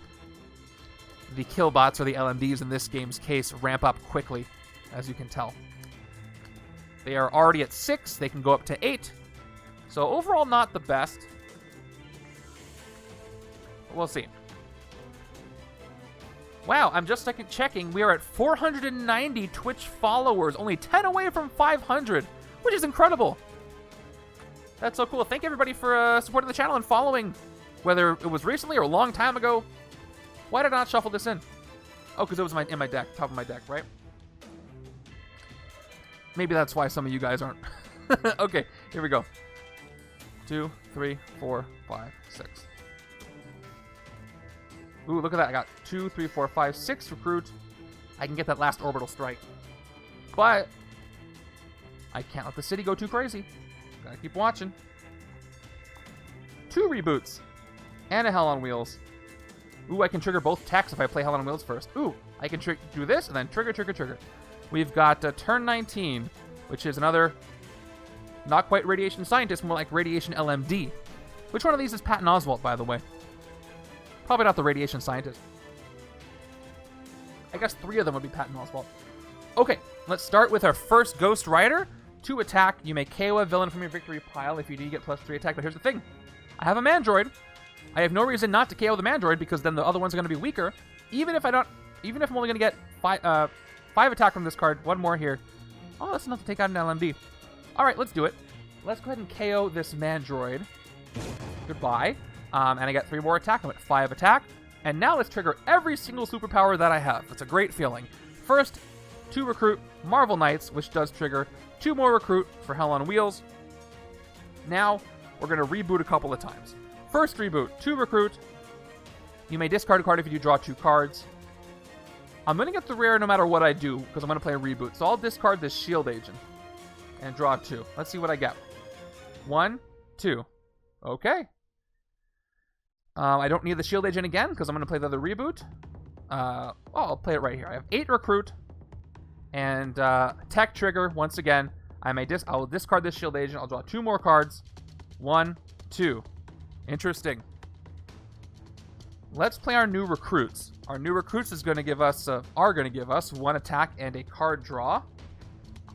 A: the Killbots, or the LMDs in this game's case, ramp up quickly, as you can tell. They are already at 6. They can go up to 8. So overall, not the best. We'll see. Wow, I'm just checking. We are at 490 Twitch followers, only 10 away from 500, which is incredible. That's so cool. Thank you, everybody, for supporting the channel and following, whether it was recently or a long time ago. Why did I not shuffle this in? Oh, because it was in my deck, top of my deck, right? Maybe that's why some of you guys aren't. Okay, here we go. 2, 3, 4, 5, 6. Ooh, look at that. I got 2, 3, 4, 5, 6 recruit. I can get that last orbital strike. But I can't let the city go too crazy. Gotta keep watching. 2 reboots. And a Hell on Wheels. Ooh, I can trigger both attacks if I play Hell on Wheels first. Ooh, I can do this and then trigger. We've got turn 19, which is another not quite Radiation Scientist, more like Radiation LMD. Which one of these is Patton Oswalt, by the way? Probably not the Radiation Scientist. I guess 3 of them would be Patton Oswalt. Okay, let's start with our first Ghost Rider. 2 attack. You may KO a villain from your victory pile if you do get +3 attack. But here's the thing. I have a Mandroid. I have no reason not to KO the Mandroid because then the other ones are going to be weaker. Even if I'm only going to get 5 attack from this card. 1 more here. Oh, that's enough to take out an LMD. All right, let's do it. Let's go ahead and KO this Mandroid. Goodbye. And I got 3 more attack. I'm at 5 attack. And now let's trigger every single superpower that I have. It's a great feeling. First, 2 recruit Marvel Knights, which does trigger 2 more recruit for Hell on Wheels. Now, we're going to reboot a couple of times. First reboot, 2 recruit. You may discard a card if you do draw 2 cards. I'm going to get the rare no matter what I do, because I'm going to play a reboot. So I'll discard this Shield Agent and draw 2. Let's see what I get. 1, 2. Okay. I don't need the Shield Agent again, because I'm going to play the other reboot. I'll play it right here. I have 8 recruit. And tech trigger, once again. I will discard this Shield Agent. I'll draw 2 more cards. 1, 2. Interesting. Let's play our new recruits. Our new recruits are going to give us 1 attack and a card draw.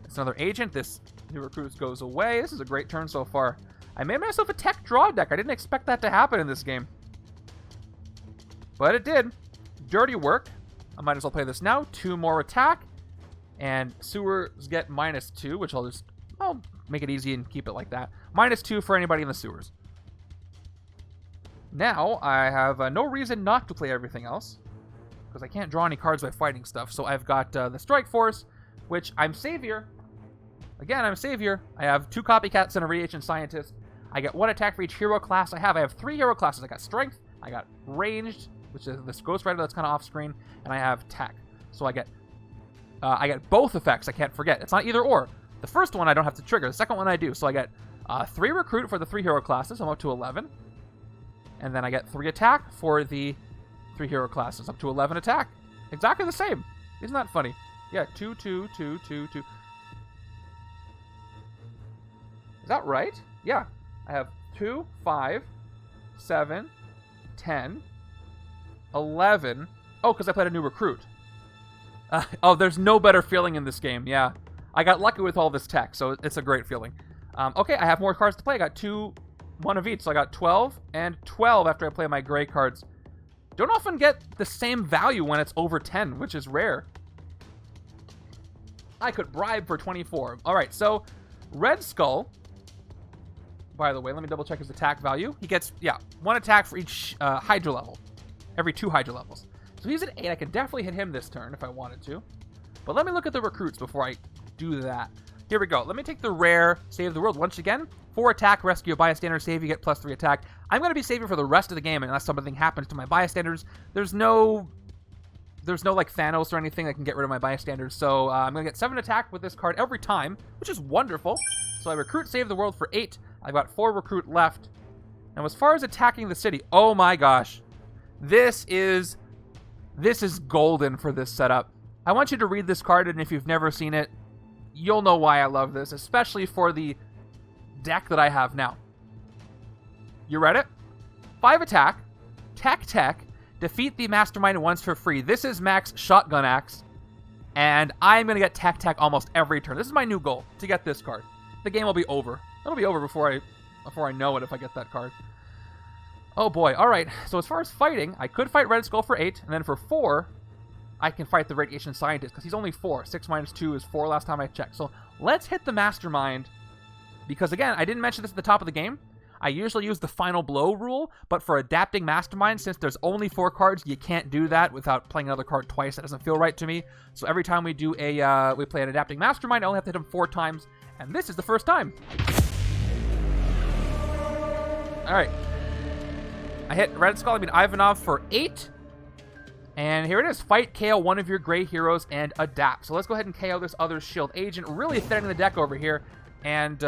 A: It's another agent. This new recruits goes away. This is a great turn so far. I made myself a tech draw deck. I didn't expect that to happen in this game. But it did. Dirty work. I might as well play this now. 2 more attack. And sewers get -2, which I'll make it easy and keep it like that. -2 for anybody in the sewers. Now, I have no reason not to play everything else, because I can't draw any cards by fighting stuff. So I've got the Strike Force, which I'm Savior. Again, I'm Savior. I have 2 Copycats and a Radiation Scientist. I get 1 attack for each hero class I have. I have 3 hero classes. I got Strength, I got Ranged, which is this Ghost Rider that's kind of off-screen, and I have Tech. So I get both effects, I can't forget. It's not either or. The first one I don't have to trigger. The second one I do. So I get 3 recruit for the 3 hero classes. I'm up to 11. And then I get 3 attack for the 3 hero classes. Up to 11 attack. Exactly the same. Isn't that funny? Yeah, 2, 2, 2, 2, 2. Is that right? Yeah. I have 2, 5, 7, 10, 11. Oh, because I played a new recruit. Oh, there's no better feeling in this game. Yeah. I got lucky with all this tech, so it's a great feeling. Okay, I have more cards to play. I got 2, 1 of each, so I got 12 and 12 after I play my gray cards. Don't often get the same value when it's over 10, which is rare. I could bribe for 24. All right, so Red Skull, by the way, let me double check his attack value. He gets, 1 attack for each HYDRA level, every 2 HYDRA levels. So he's at 8. I could definitely hit him this turn if I wanted to. But let me look at the recruits before I do that. Here we go. Let me take the rare Save the World once again. 4 attack, rescue a bystander, save, you get +3 attack. I'm going to be saving for the rest of the game unless something happens to my bystanders. There's no like Thanos or anything that can get rid of my bystanders. So I'm going to get 7 attack with this card every time, which is wonderful. So I recruit Save the World for 8. I've got 4 recruit left. Now as far as attacking the city, oh my gosh. This is golden for this setup. I want you to read this card, and if you've never seen it, you'll know why I love this, especially for the deck that I have now. You read it? 5 attack, tech, defeat the Mastermind once for free. This is Mack's shotgun axe, and I'm going to get tech almost every turn. This is my new goal, to get this card. The game will be over. It'll be over before I know it if I get that card. Oh boy, alright. So as far as fighting, I could fight Red Skull for 8, and then for 4, I can fight the Radiation Scientist, because he's only 4. 6 minus 2 is 4 last time I checked. So let's hit the Mastermind, because again, I didn't mention this at the top of the game. I usually use the Final Blow rule, but for adapting Mastermind, since there's only 4 cards, you can't do that without playing another card twice. That doesn't feel right to me. So every time we do we play an adapting Mastermind, I only have to hit him 4 times, and this is the first time. Alright. I hit Red Skull, Ivanov for 8. And here it is. Fight, KO one of your gray heroes, and adapt. So let's go ahead and KO this other shield agent. Really thinning the deck over here. And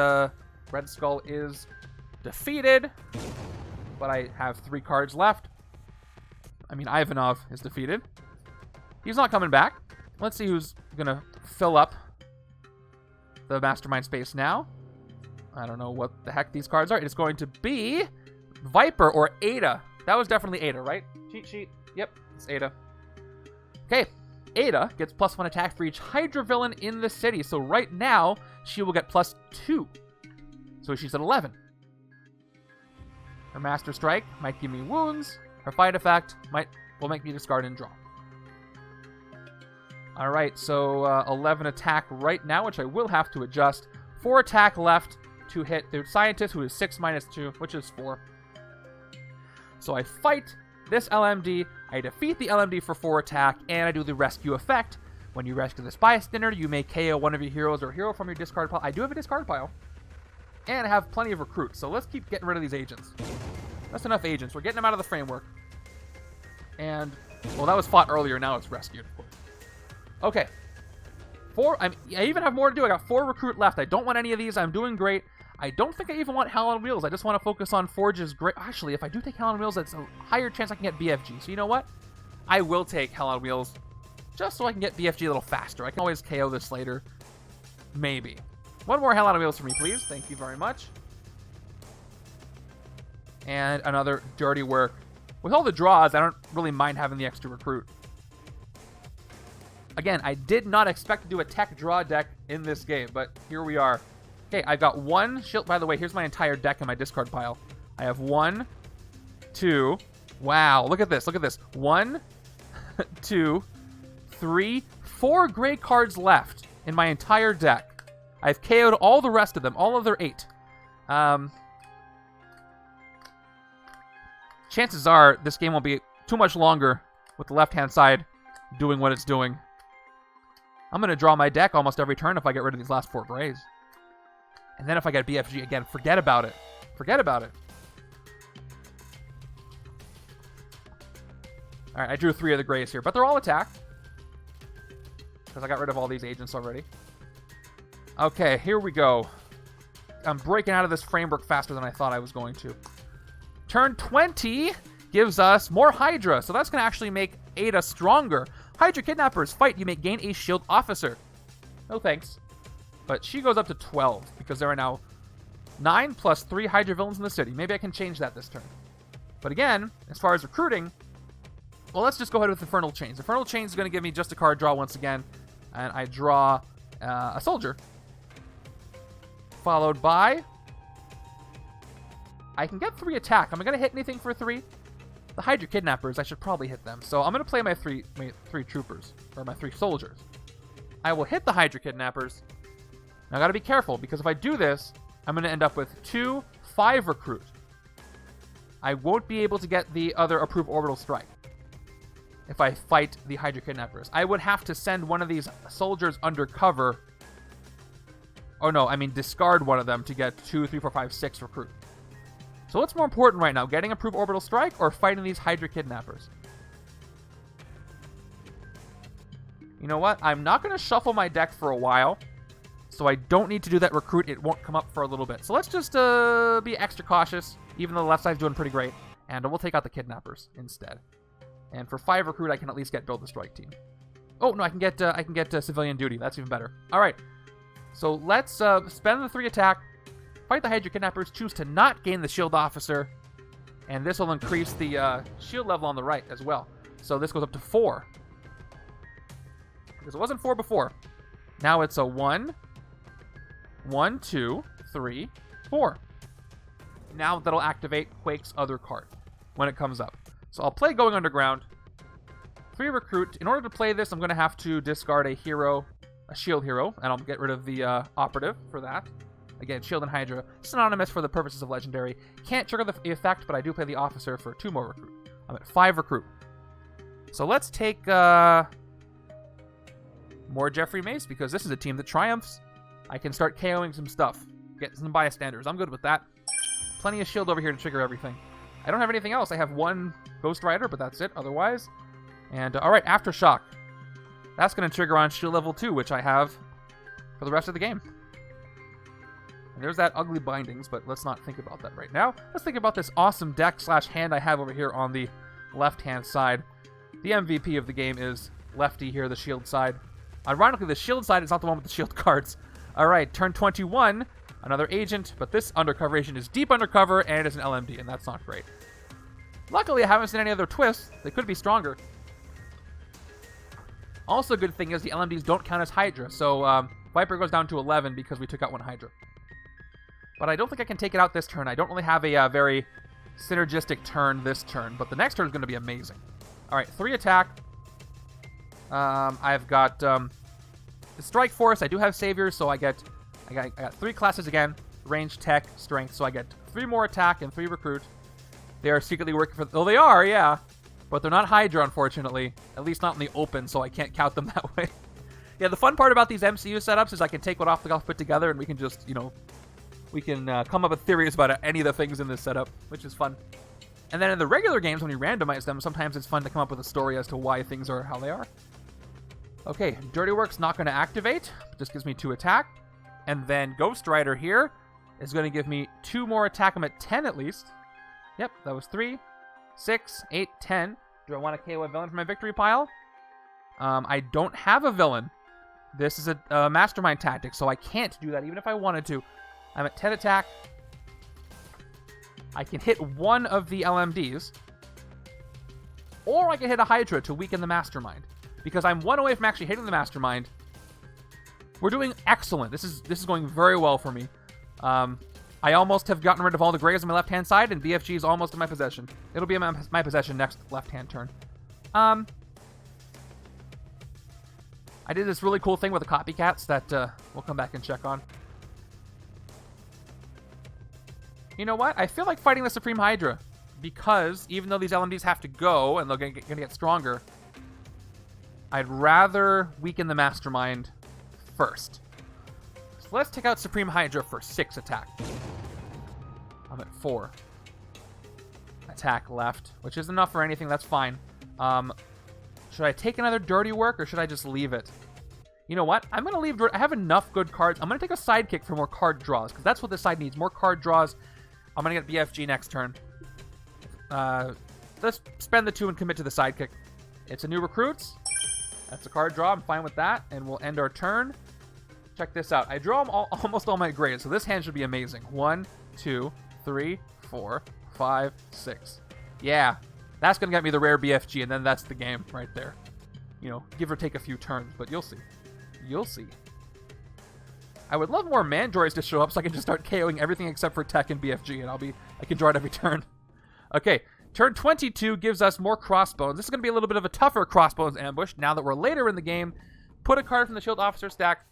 A: Red Skull is defeated. But I have 3 cards left. Ivanov is defeated. He's not coming back. Let's see who's going to fill up the Mastermind space now. I don't know what the heck these cards are. It's going to be Viper or Aida. That was definitely Aida, right? Cheat sheet. Yep, it's Aida. Okay, Aida gets +1 attack for each HYDRA villain in the city. So right now, she will get +2. So she's at 11. Her Master Strike might give me wounds. Her Fight effect will make me discard and draw. Alright, so 11 attack right now, which I will have to adjust. 4 attack left to hit the Scientist, who is 6 minus 2, which is 4. So I fight this LMD, I defeat the LMD for 4 attack, and I do the rescue effect. When you rescue this bystander, you may KO one of your heroes or hero from your discard pile. I do have a discard pile. And I have plenty of recruits, so let's keep getting rid of these agents. That's enough agents. We're getting them out of the framework. And, well, that was fought earlier, now it's rescued. Okay. 4, I even have more to do. I got 4 recruit left. I don't want any of these. I'm doing great. I don't think I even want Hell on Wheels. I just want to focus on Forge's great. Actually, if I do take Hell on Wheels, that's a higher chance I can get BFG. So you know what? I will take Hell on Wheels just so I can get BFG a little faster. I can always KO this later. Maybe. 1 more Hell on Wheels for me, please. Thank you very much. And another dirty work. With all the draws, I don't really mind having the extra recruit. Again, I did not expect to do a tech draw deck in this game, but here we are. Okay, I've got 1 shield. By the way, here's my entire deck in my discard pile. I have 1, 2. Wow, look at this. Look at this. 1, 2, 3, 4 gray cards left in my entire deck. I've KO'd all the rest of them, all of their 8. Chances are this game won't be too much longer with the left-hand side doing what it's doing. I'm going to draw my deck almost every turn if I get rid of these last 4 grays. And then if I get BFG again, forget about it. Forget about it. Alright, I drew 3 of the grays here, but they're all attacked. Because I got rid of all these agents already. Okay, here we go. I'm breaking out of this framework faster than I thought I was going to. Turn 20 gives us more HYDRA, so that's going to actually make Aida stronger. HYDRA kidnappers fight. You may gain a shield officer. No thanks. But she goes up to 12 because there are now 9 plus 3 Hydra villains in the city. Maybe I can change that this turn. But again, as far as recruiting, well, let's just go ahead with Infernal Chains. Infernal Chains is going to give me just a card draw once again. And I draw a soldier. Followed by... I can get 3 attack. Am I going to hit anything for 3? The Hydra Kidnappers, I should probably hit them. So I'm going to play my three troopers, or my 3 soldiers. I will hit the Hydra Kidnappers. Now I got to be careful, because if I do this, I'm going to end up with 2 5 recruit. I won't be able to get the other Approved Orbital Strike if I fight the Hydra Kidnappers. I would have to send one of these soldiers undercover. Oh no, I mean discard one of them to get 2, 3, 4, 5, 6 recruit. So what's more important right now, getting Approved Orbital Strike or fighting these Hydra Kidnappers? You know what? I'm not going to shuffle my deck for a while, so I don't need to do that recruit. It won't come up for a little bit. So let's just be extra cautious, even though the left side's doing pretty great, and we'll take out the Kidnappers instead. And for 5 recruit, I can at least get Build the Strike Team. Oh no, I can get Civilian Duty. That's even better. All right, so let's spend the 3 attack. Fight the Hydra Kidnappers, choose to not gain the shield officer, and this will increase the shield level on the right as well. So this goes up to 4. Because it wasn't 4 before. Now it's a 1, 1, 2, 3, 4. Now that'll activate Quake's other card when it comes up. So I'll play Going Underground. 3 recruit. In order to play this, I'm going to have to discard a hero, a shield hero, and I'll get rid of the operative for that. Again, Shield and Hydra, synonymous for the purposes of Legendary. Can't trigger the effect, but I do play the officer for 2 more recruit. I'm at 5 recruit. So let's take more Jeffrey Mace, because this is a team that triumphs. I can start KOing some stuff. Get some bystanders. I'm good with that. Plenty of shield over here to trigger everything. I don't have anything else. I have 1 Ghost Rider, but that's it otherwise. And, alright, Aftershock. That's going to trigger on shield level 2, which I have for the rest of the game. And there's that ugly bindings, but let's not think about that right now. Let's think about this awesome deck / hand I have over here on the left-hand side. The MVP of the game is Lefty here, the shield side. Ironically, the shield side is not the one with the shield cards. All right, turn 21, another agent, but this undercover agent is deep undercover, and it is an LMD, and that's not great. Luckily, I haven't seen any other twists. They could be stronger. Also, a good thing is the LMDs don't count as Hydra, so Viper goes down to 11 because we took out 1 Hydra. But I don't think I can take it out this turn. I don't really have a very synergistic turn this turn, but the next turn is going to be amazing. All right, 3 attack. I've got the Strike Force. I do have Saviors, so I got 3 classes again. Range, Tech, Strength, so I get 3 more attack and 3 recruit. They are secretly working for... Oh, they are, yeah. But they're not Hydra, unfortunately. At least not in the open, so I can't count them that way. Yeah, the fun part about these MCU setups is I can take what off the golf put together, and we can just, you know... We can come up with theories about any of the things in this setup, which is fun. And then in the regular games, when you randomize them, sometimes it's fun to come up with a story as to why things are how they are. Okay, Dirty Work's not going to activate. Just gives me 2 attack. And then Ghost Rider here is going to give me 2 more attack. I'm at 10 at least. Yep, that was 3, 6, 8, 10. Do I want to KO a villain from my victory pile? I don't have a villain. This is a Mastermind tactic, so I can't do that even if I wanted to. I'm at 10 attack. I can hit 1 of the LMDs. Or I can hit a Hydra to weaken the Mastermind. Because I'm 1 away from actually hitting the Mastermind. We're doing excellent. This is going very well for me. I almost have gotten rid of all the grays on my left-hand side, and BFG is almost in my possession. It'll be in my possession next left-hand turn. I did this really cool thing with the copycats that we'll come back and check on. You know what? I feel like fighting the Supreme Hydra, because even though these LMDs have to go, and they're going to get stronger, I'd rather weaken the Mastermind first. So let's take out Supreme Hydra for 6 attack. I'm at 4. Attack left, which is enough for anything. That's fine. Should I take another Dirty Work, or should I just leave it? You know what? I'm going to leave... I have enough good cards. I'm going to take a Sidekick for more card draws, because that's what this side needs. More card draws. I'm going to get BFG next turn. Let's spend the 2 and commit to the Sidekick. It's a new Recruits. That's a card draw. I'm fine with that. And we'll end our turn. check this out. I draw almost all my grades, so this hand should be amazing. 1, 2, 3, 4, 5, 6. Yeah, that's going to get me the rare BFG, and then that's the game right there. You know, give or take a few turns, but you'll see. You'll see. I would love more Mandroids to show up so I can just start KOing everything except for Tech and BFG, and I can draw it every turn. Okay, turn 22 gives us more Crossbones. This is going to be a little bit of a tougher Crossbones ambush now that we're later in the game. Put a card from the Shield Officer stack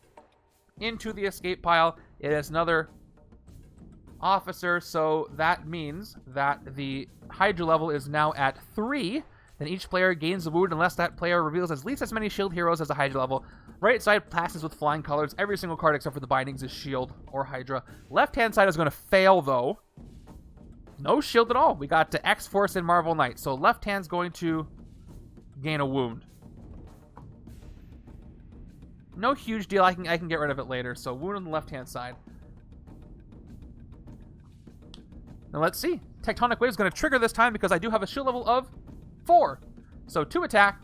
A: into the escape pile. It is another officer, so that means that the HYDRA level is now at 3. Then each player gains a wound unless that player reveals at least as many shield heroes as a HYDRA level. Right side passes with flying colors. Every single card except for the bindings is shield or HYDRA. Left-hand side is going to fail, though. No shield at all. We got to X-Force and Marvel Knight. So left hand's going to gain a wound. No huge deal. I can get rid of it later. So wound on the left-hand side. Now let's see. Tectonic Wave is going to trigger this time because I do have a shield level of 4. So 2 attack.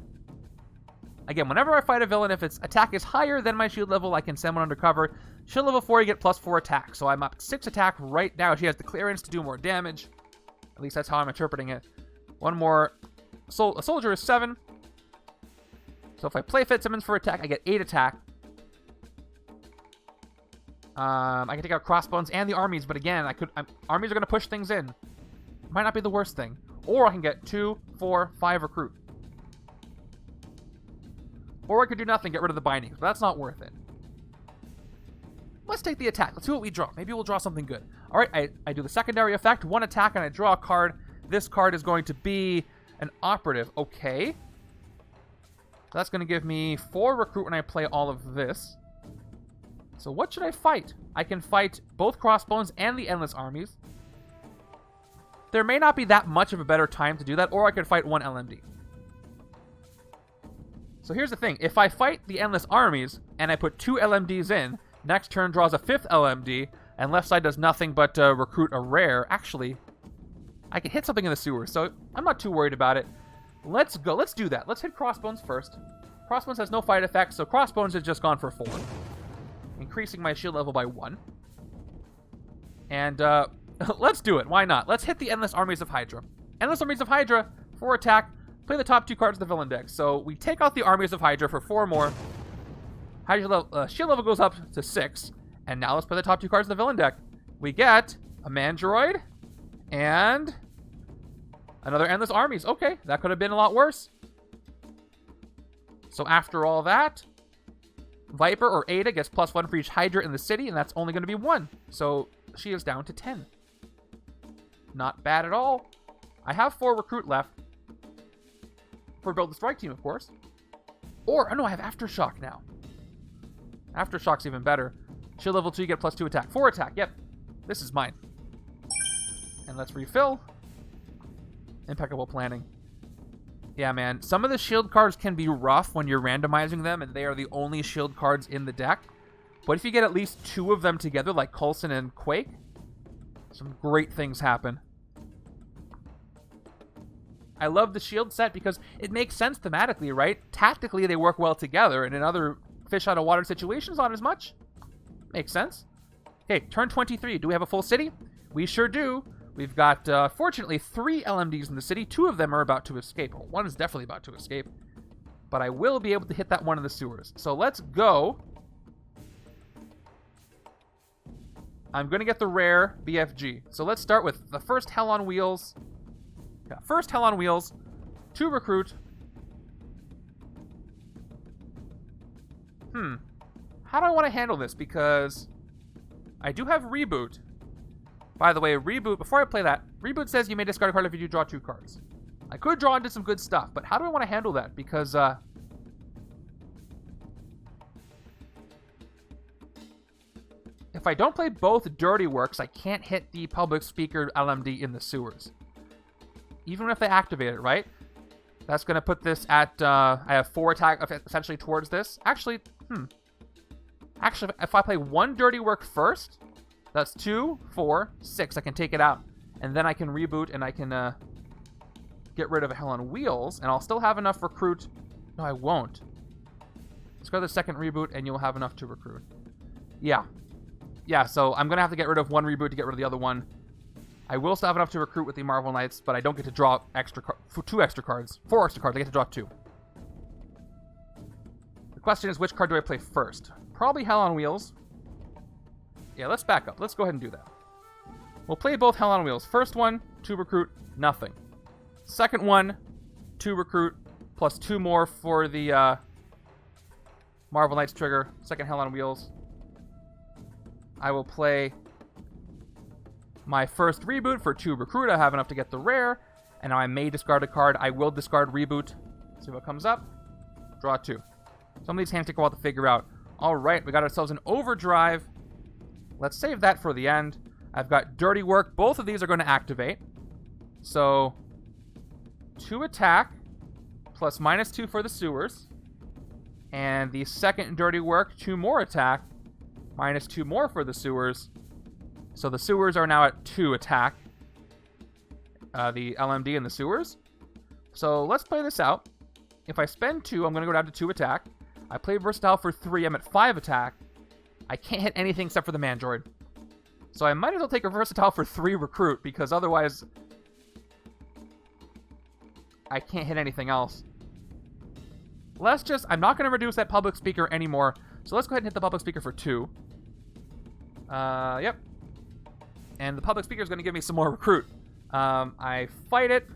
A: Again, whenever I fight a villain, if its attack is higher than my shield level, I can send one undercover. Shield level 4, you get plus 4 attack. So I'm up at 6 attack right now. She has the clearance to do more damage. At least that's how I'm interpreting it. One more. A soldier is 7. So if I play Fitzsimmons for attack, I get 8 attack. I can take out Crossbones and the armies, but again, armies are going to push things in. Might not be the worst thing. Or I can get 2, 4, 5 recruit. Or I could do nothing, get rid of the bindings, but that's not worth it. Let's take the attack. Let's see what we draw. Maybe we'll draw something good. All right, I do the secondary effect, 1 attack, and I draw a card. This card is going to be an operative. Okay. That's going to give me 4 recruit when I play all of this. So what should I fight? I can fight both Crossbones and the Endless Armies. There may not be that much of a better time to do that, or I could fight 1 LMD. So here's the thing. If I fight the Endless Armies, and I put 2 LMDs in, next turn draws a 5th LMD, and left side does nothing but recruit a rare. Actually, I can hit something in the sewer, so I'm not too worried about it. Let's go. Let's do that. Let's hit Crossbones first. Crossbones has no fight effect, so Crossbones has just gone for 4. Increasing my shield level by 1. And let's do it. Why not? Let's hit the Endless Armies of HYDRA. Endless Armies of HYDRA, 4 attack. Play the top 2 cards of the villain deck. So we take out the Armies of HYDRA for 4 more. Shield level goes up to 6. And now let's play the top 2 cards of the villain deck. We get a Mandroid and another Endless Armies. Okay, that could have been a lot worse. So after all that, Viper or Aida gets +1 for each HYDRA in the city, and that's only going to be 1. So she is down to 10. Not bad at all. I have 4 recruit left. For Build the Strike Team, of course. Or, oh no, I have Aftershock now. Aftershock's even better. Shield level 2, you get +2 attack. 4 attack, yep. This is mine. And let's refill. Impeccable planning. Yeah, man. Some of the shield cards can be rough when you're randomizing them, and they are the only shield cards in the deck. But if you get at least 2 of them together, like Coulson and Quake, some great things happen. I love the shield set because it makes sense thematically, right? Tactically, they work well together, and in other fish out of water situations, not as much. Makes sense. Okay, turn 23. Do we have a full city? We sure do. We've got, fortunately, 3 LMDs in the city. 2 of them are about to escape. Well, 1 is definitely about to escape. But I will be able to hit that one in the sewers. So let's go. I'm going to get the rare BFG. So let's start with the first Hell on Wheels. Yeah, first Hell on Wheels. 2 recruit. How do I want to handle this? Because I do have Reboot. By the way, Reboot, before I play that, Reboot says you may discard a card if you do draw 2 cards. I could draw into some good stuff, but how do I want to handle that? Because, if I don't play both Dirty Works, I can't hit the Public Speaker LMD in the sewers. Even if they activate it, right? That's going to put this at, I have 4 attack essentially towards this. Actually, Actually, if I play 1 Dirty Work first, that's 2, 4, 6. I can take it out. And then I can reboot and I can get rid of a Hell on Wheels. And I'll still have enough recruit. No, I won't. Let's go to the second reboot and you'll have enough to recruit. Yeah. Yeah, so I'm going to have to get rid of one reboot to get rid of the other one. I will still have enough to recruit with the Marvel Knights, but I don't get to draw four extra cards. I get to draw 2. The question is, which card do I play first? Probably Hell on Wheels. Yeah, let's back up. Let's go ahead and do that. We'll play both Hell on Wheels. First one, 2 recruit, nothing. Second one, 2 recruit, plus 2 more for the Marvel Knights trigger. Second Hell on Wheels. I will play my first reboot for 2 recruit. I have enough to get the rare. And now I may discard a card. I will discard reboot. See what comes up. Draw 2. Some of these hands take a while to figure out. Alright, we got ourselves an overdrive. Let's save that for the end. I've got Dirty Work. Both of these are going to activate. So, 2 attack, plus -2 for the sewers. And the second Dirty Work, 2 more attack, -2 more for the sewers. So the sewers are now at 2 attack. The LMD and the sewers. So let's play this out. If I spend 2, I'm going to go down to 2 attack. I play Versatile for 3, I'm at 5 attack. I can't hit anything except for the Mandroid. So I might as well take a Versatile for 3 recruit, because otherwise I can't hit anything else. I'm not going to reduce that public speaker anymore. So let's go ahead and hit the public speaker for 2. Yep. And the public speaker is going to give me some more recruit. I fight it.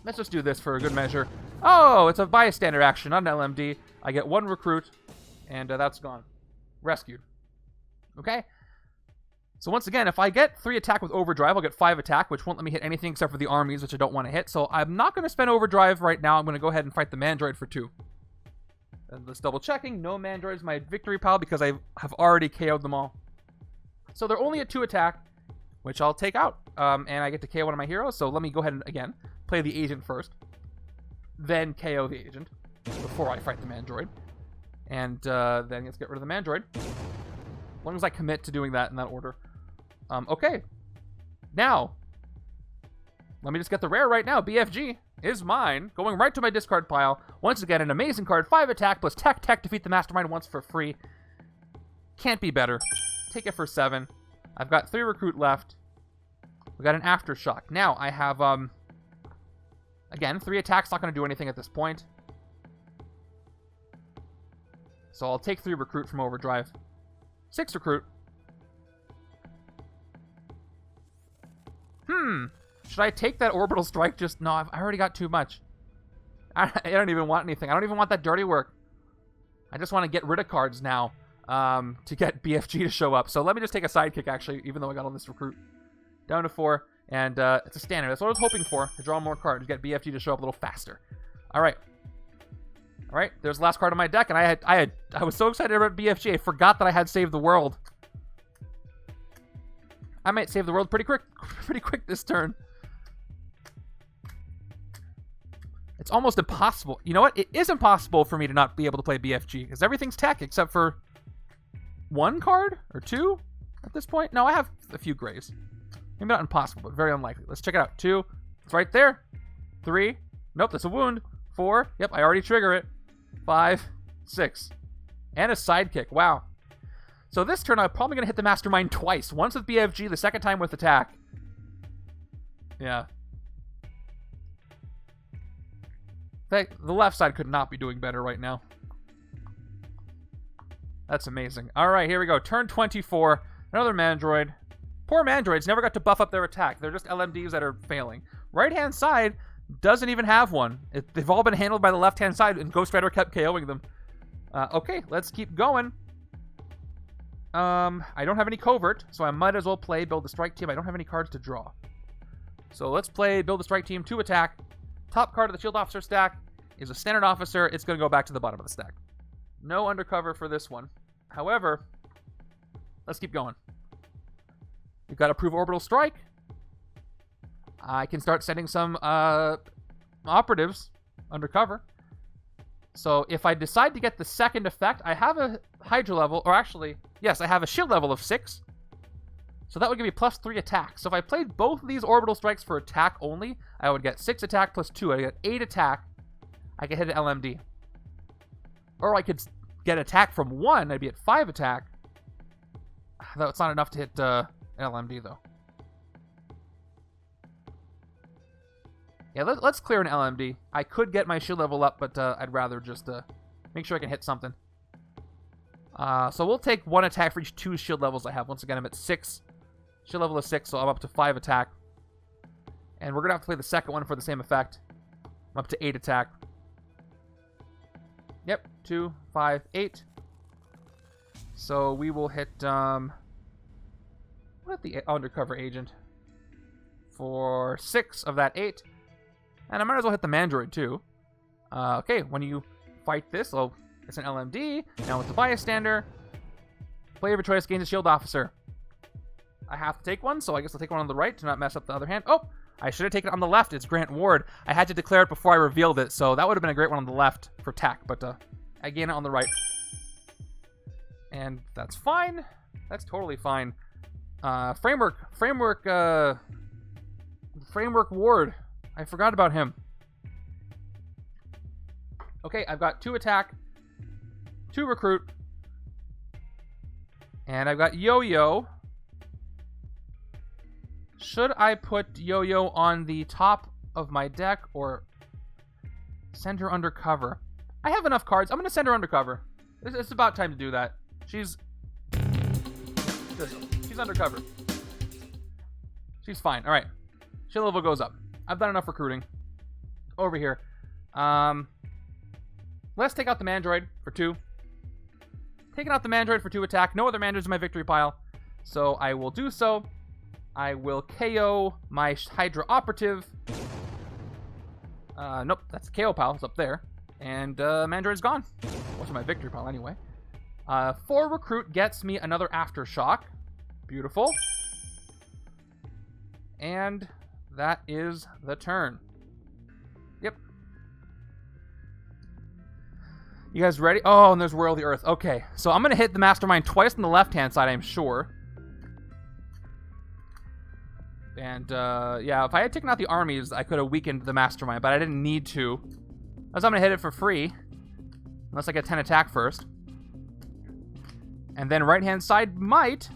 A: Let's just do this for a good measure. Oh, it's a bystander action, not an LMD. I get 1 recruit, and that's gone. Rescued. Okay? So once again, if I get 3 attack with overdrive, I'll get 5 attack, which won't let me hit anything except for the armies, which I don't want to hit. So I'm not going to spend overdrive right now. I'm going to go ahead and fight the Mandroid for 2. And just double checking. No Mandroids, my victory pile, because I have already KO'd them all. So they're only at 2 attack, which I'll take out. And I get to KO one of my heroes. So let me go ahead and, again, play the agent first. Then KO the agent before I fight the Mandroid. And then let's get rid of the Mandroid. As long as I commit to doing that in that order. Okay. Now, let me just get the rare right now. BFG is mine. Going right to my discard pile. Once again, an amazing card. 5 attack plus tech. Defeat the Mastermind once for free. Can't be better. Take it for 7. I've got 3 recruit left. We got an Aftershock. Now, I have, again, 3 attacks. Not going to do anything at this point. So I'll take 3 recruit from overdrive. 6 recruit. Should I take that orbital strike? No, I already got too much. I don't even want anything. I don't even want that dirty work. I just want to get rid of cards now to get BFG to show up. So let me just take a sidekick, actually, even though I got on this recruit. Down to 4, and it's a standard. That's what I was hoping for, to draw more cards, get BFG to show up a little faster. All right. All right, there's the last card on my deck, and I was so excited about BFG, I forgot that I had Saved the World. I might save the world pretty quick this turn. It's almost impossible. You know what? It is impossible for me to not be able to play BFG, because everything's tech except for 1 card or 2 at this point. No, I have a few grays. Maybe not impossible, but very unlikely. Let's check it out. 2. It's right there. 3. Nope, that's a wound. 4. Yep, I already trigger it. 5. 6. And a sidekick. Wow. So this turn, I'm probably going to hit the Mastermind twice. Once with BFG, the second time with attack. Yeah. In fact, the left side could not be doing better right now. That's amazing. All right, here we go. Turn 24. Another Mandroid. Poor Mandroids never got to buff up their attack. They're just LMDs that are failing. Right-hand side doesn't even have one. They've all been handled by the left-hand side, and Ghost Rider kept KOing them. Okay, let's keep going. I don't have any covert, so I might as well play Build the Strike Team. I don't have any cards to draw. So let's play Build the Strike Team, 2 attack. Top card of the Shield Officer stack is a Standard Officer. It's going to go back to the bottom of the stack. No undercover for this one. However, let's keep going. We've got Approve Orbital Strike. I can start sending some operatives undercover. So if I decide to get the second effect, I have a HYDRA level, or actually, yes, I have a shield level of 6. So that would give me +3 attack. So if I played both of these orbital strikes for attack only, I would get 6 attack plus 2. I get 8 attack. I could hit an LMD. Or I could get attack from 1. I'd be at 5 attack. Though it's not enough to hit an LMD, though. Yeah, let's clear an LMD. I could get my shield level up, but I'd rather just make sure I can hit something. So we'll take 1 attack for each 2 shield levels I have. Once again, I'm at 6. Shield level is 6, so I'm up to 5 attack. And we're going to have to play the second one for the same effect. I'm up to 8 attack. Yep, 2, 5, 8. So we will hit, what the undercover agent? For 6 of that 8. And I might as well hit the Mandroid, too. Okay, when you fight this, oh, it's an LMD. Now it's a bystander. Player of your choice gains a shield officer. I have to take one, so I guess I'll take one on the right to not mess up the other hand. Oh, I should have taken it on the left. It's Grant Ward. I had to declare it before I revealed it, so that would have been a great one on the left for attack, but I gain it on the right. And that's fine. That's totally fine. Framework Ward. I forgot about him. Okay, I've got 2 attack, 2 recruit, and I've got Yo-Yo. Should I put Yo-Yo on the top of my deck or send her undercover? I have enough cards. I'm going to send her undercover. It's about time to do that. She's undercover. She's fine. All right. Shield level goes up. I've done enough recruiting. Over here. Let's take out the Mandroid for 2. Taking out the Mandroid for 2 attack. No other Mandroids in my victory pile. So I will do so. I will KO my HYDRA operative. Nope, that's the KO pile. It's up there. And Mandroid's gone. What's in my victory pile anyway? 4 recruit gets me another aftershock. Beautiful. And that is the turn. Yep. You guys ready? Oh, and there's World of the Earth. Okay, so I'm going to hit the Mastermind twice on the left-hand side, I'm sure. And, yeah, if I had taken out the armies, I could have weakened the Mastermind, but I didn't need to. As I'm going to hit it for free. Unless I get 10 attack first. And then right-hand side might.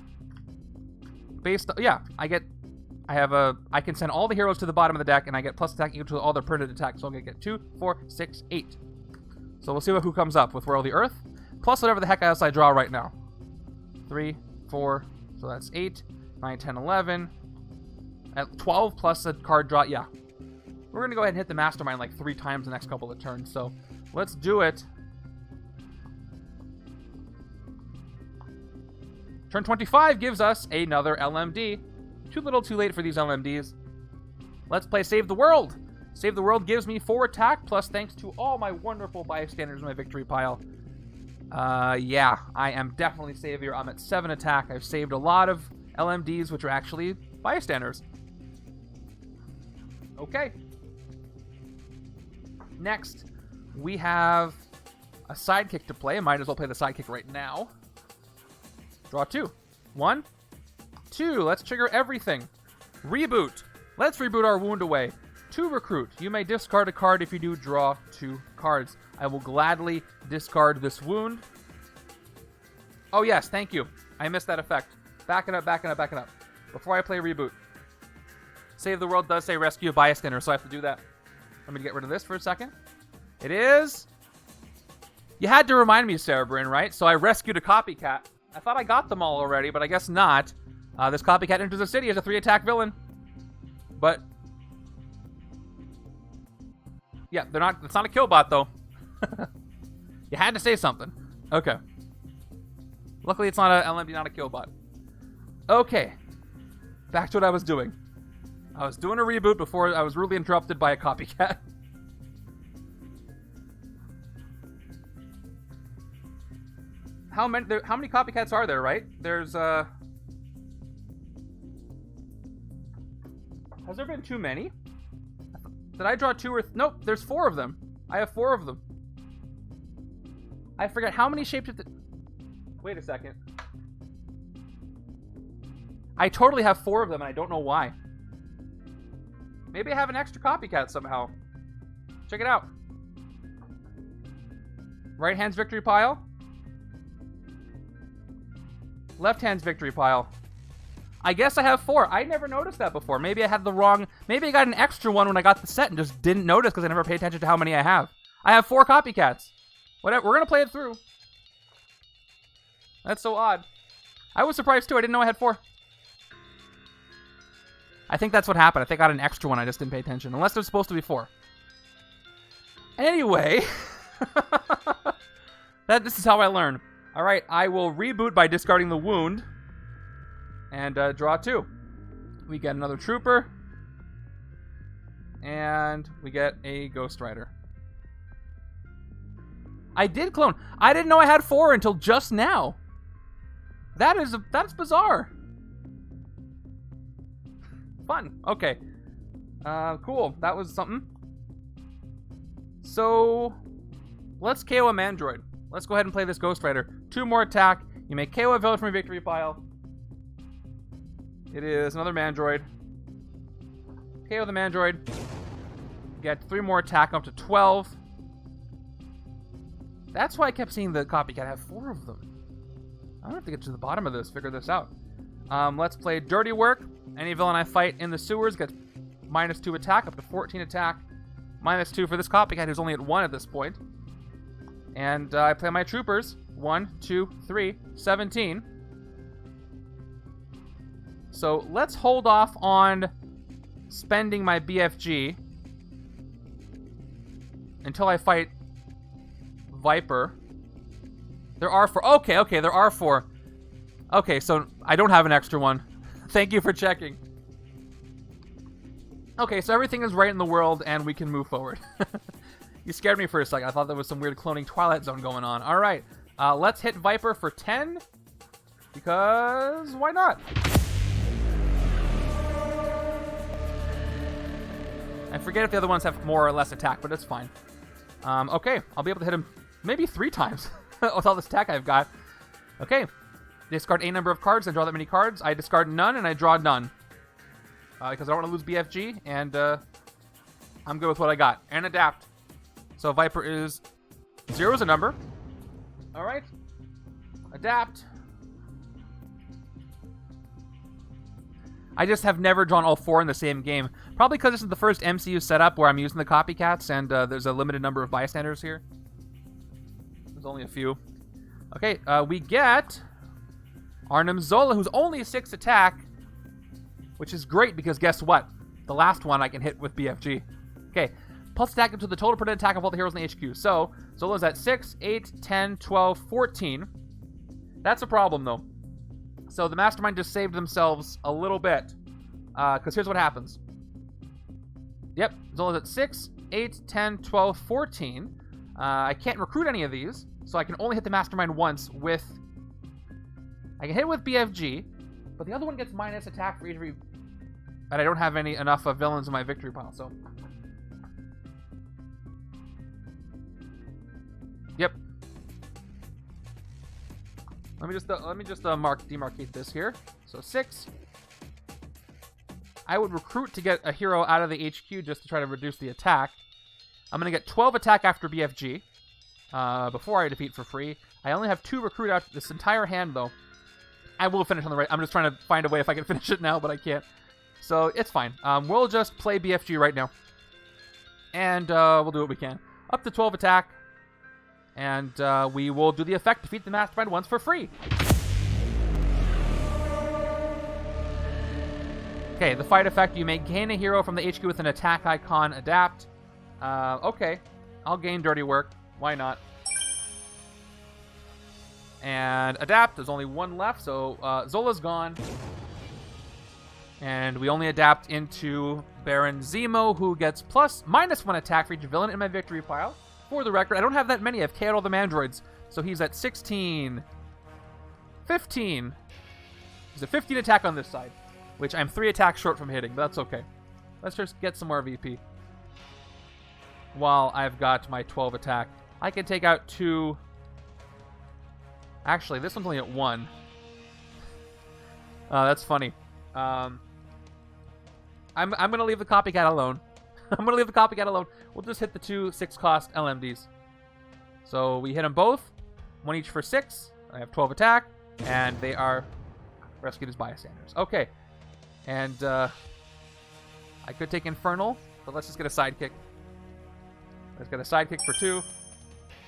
A: Based on, yeah, I can send all the heroes to the bottom of the deck, and I get plus attack equal to all their printed attacks. So I'm going to get 2, 4, 6, 8. So we'll see who comes up with World of the Earth. Plus whatever the heck else I draw right now. 3, 4, so that's 8, 9, 10, 11. At 12 plus a card draw, yeah. We're going to go ahead and hit the Mastermind like 3 times the next couple of turns. So let's do it. Turn 25 gives us another LMD. Too little too late for these LMDs. Let's play Save the World. Save the World gives me 4 attack, plus thanks to all my wonderful bystanders in my victory pile. Yeah, I am definitely Savior. I'm at 7 attack. I've saved a lot of LMDs, which are actually bystanders. Okay. Next, we have a sidekick to play. I might as well play the sidekick right now. Draw 2. 1, 2. Let's trigger everything. Reboot. Let's reboot our wound away. 2 recruit. You may discard a card if you do draw 2 cards. I will gladly discard this wound. Oh yes, thank you. I missed that effect. Backing up. Before I play reboot. Save the World does say rescue a bystander, so I have to do that. Let me get rid of this for a second. It is... You had to remind me, Cerebrin, right? So I rescued a copycat. I thought I got them all already, but I guess not. This copycat enters the city as a 3-attack villain. But... yeah, they're not. It's not a Killbot, though. You had to say something. Okay. Luckily, it's not a LMD, not a Killbot. Okay. Back to what I was doing. I was doing a reboot before I was rudely interrupted by a copycat. How many copycats are there, right? There's, Has there been too many? Did I draw 2 or... Nope, there's 4 of them. I have 4 of them. I forget how many shapes... Wait a second. I totally have 4 of them, and I don't know why. Maybe I have an extra copycat somehow. Check it out. Right hand's victory pile. Left hand's victory pile. I guess I have 4. I never noticed that before. Maybe I had the wrong... Maybe I got an extra one when I got the set and just didn't notice because I never paid attention to how many I have. I have 4 copycats. Whatever. We're going to play it through. That's so odd. I was surprised too. I didn't know I had 4. I think that's what happened. I think I got an extra one. I just didn't pay attention. Unless there's supposed to be 4. Anyway. This is how I learn. Alright, I will reboot by discarding the wound. And draw 2. We get another trooper. And we get a Ghost Rider. I did clone. I didn't know I had 4 until just now. That's bizarre. Fun. Okay. Cool. That was something. So, let's KO a Mandroid. Let's go ahead and play this Ghost Rider. 2 more attack. You may KO a villain from your victory pile. It is another Mandroid. KO the Mandroid. Get 3 more attack up to 12. That's why I kept seeing the copycat have 4 of them. I'm gonna have to get to the bottom of this, figure this out. Let's play Dirty Work. Any villain I fight in the sewers gets -2 attack, up to 14 attack. -2 for this copycat who's only at 1 at this point. And I play my troopers. 1, 2, 3, 17. So let's hold off on spending my BFG until I fight Viper. There are 4. Okay, there are 4. Okay, so I don't have an extra one. Thank you for checking. Okay, so everything is right in the world and we can move forward. You scared me for a second. I thought there was some weird cloning Twilight Zone going on. All right, let's hit Viper for 10 because why not? I forget if the other ones have more or less attack, but it's fine. Okay, I'll be able to hit him maybe 3 times with all this attack I've got. Okay, discard a number of cards and draw that many cards. I discard none and I draw none. Because I don't want to lose BFG, and I'm good with what I got. And adapt. So Viper is 0 is a number. Alright. Adapt. I just have never drawn all 4 in the same game. Probably because this is the first MCU setup where I'm using the copycats, and there's a limited number of bystanders here. There's only a few. Okay, we get Arnim Zola, who's only a 6 attack, which is great because guess what? The last one I can hit with BFG. Okay, plus attack up to the total permanent attack of all the heroes in the HQ. So, Zola's at 6, 8, 10, 12, 14. That's a problem, though. So, the Mastermind just saved themselves a little bit. Because here's what happens. Yep, Zola's at 6, 8, 10, 12, 14. I can't recruit any of these, so I can only hit the Mastermind once with... I can hit it with BFG, but the other one gets minus attack for each... And I don't have enough villains in my victory pile, so... Yep. Let me just demarcate this here. So 6. I would recruit to get a hero out of the HQ just to try to reduce the attack. I'm going to get 12 attack after BFG. Before I defeat for free. I only have 2 recruit out this entire hand, though. I will finish on the right. I'm just trying to find a way if I can finish it now, but I can't. So it's fine. We'll just play BFG right now. And we'll do what we can. Up to 12 attack. And we will do the effect, defeat the Mastermind once for free. Okay, the fight effect, you may gain a hero from the HQ with an attack icon, adapt. Okay, I'll gain Dirty Work. Why not? And adapt, there's only 1 left, so Zola's gone. And we only adapt into Baron Zemo, who gets -1 attack for each villain in my victory pile. For the record, I don't have that many. I've KO'd all the Mandroids. So he's at 16. 15. He's at 15 attack on this side, which I'm 3 attacks short from hitting, but that's okay. Let's just get some more VP. While I've got my 12 attack. I can take out 2... Actually, this one's only at 1. That's funny. I'm going to leave the copycat alone. I'm going to leave the copycat alone. We'll just hit the 2 6-cost LMDs. So we hit them both. 1 each for 6. I have 12 attack. And they are rescued as bystanders. Okay. And I could take Infernal, but let's just get a sidekick. Let's get a sidekick for 2.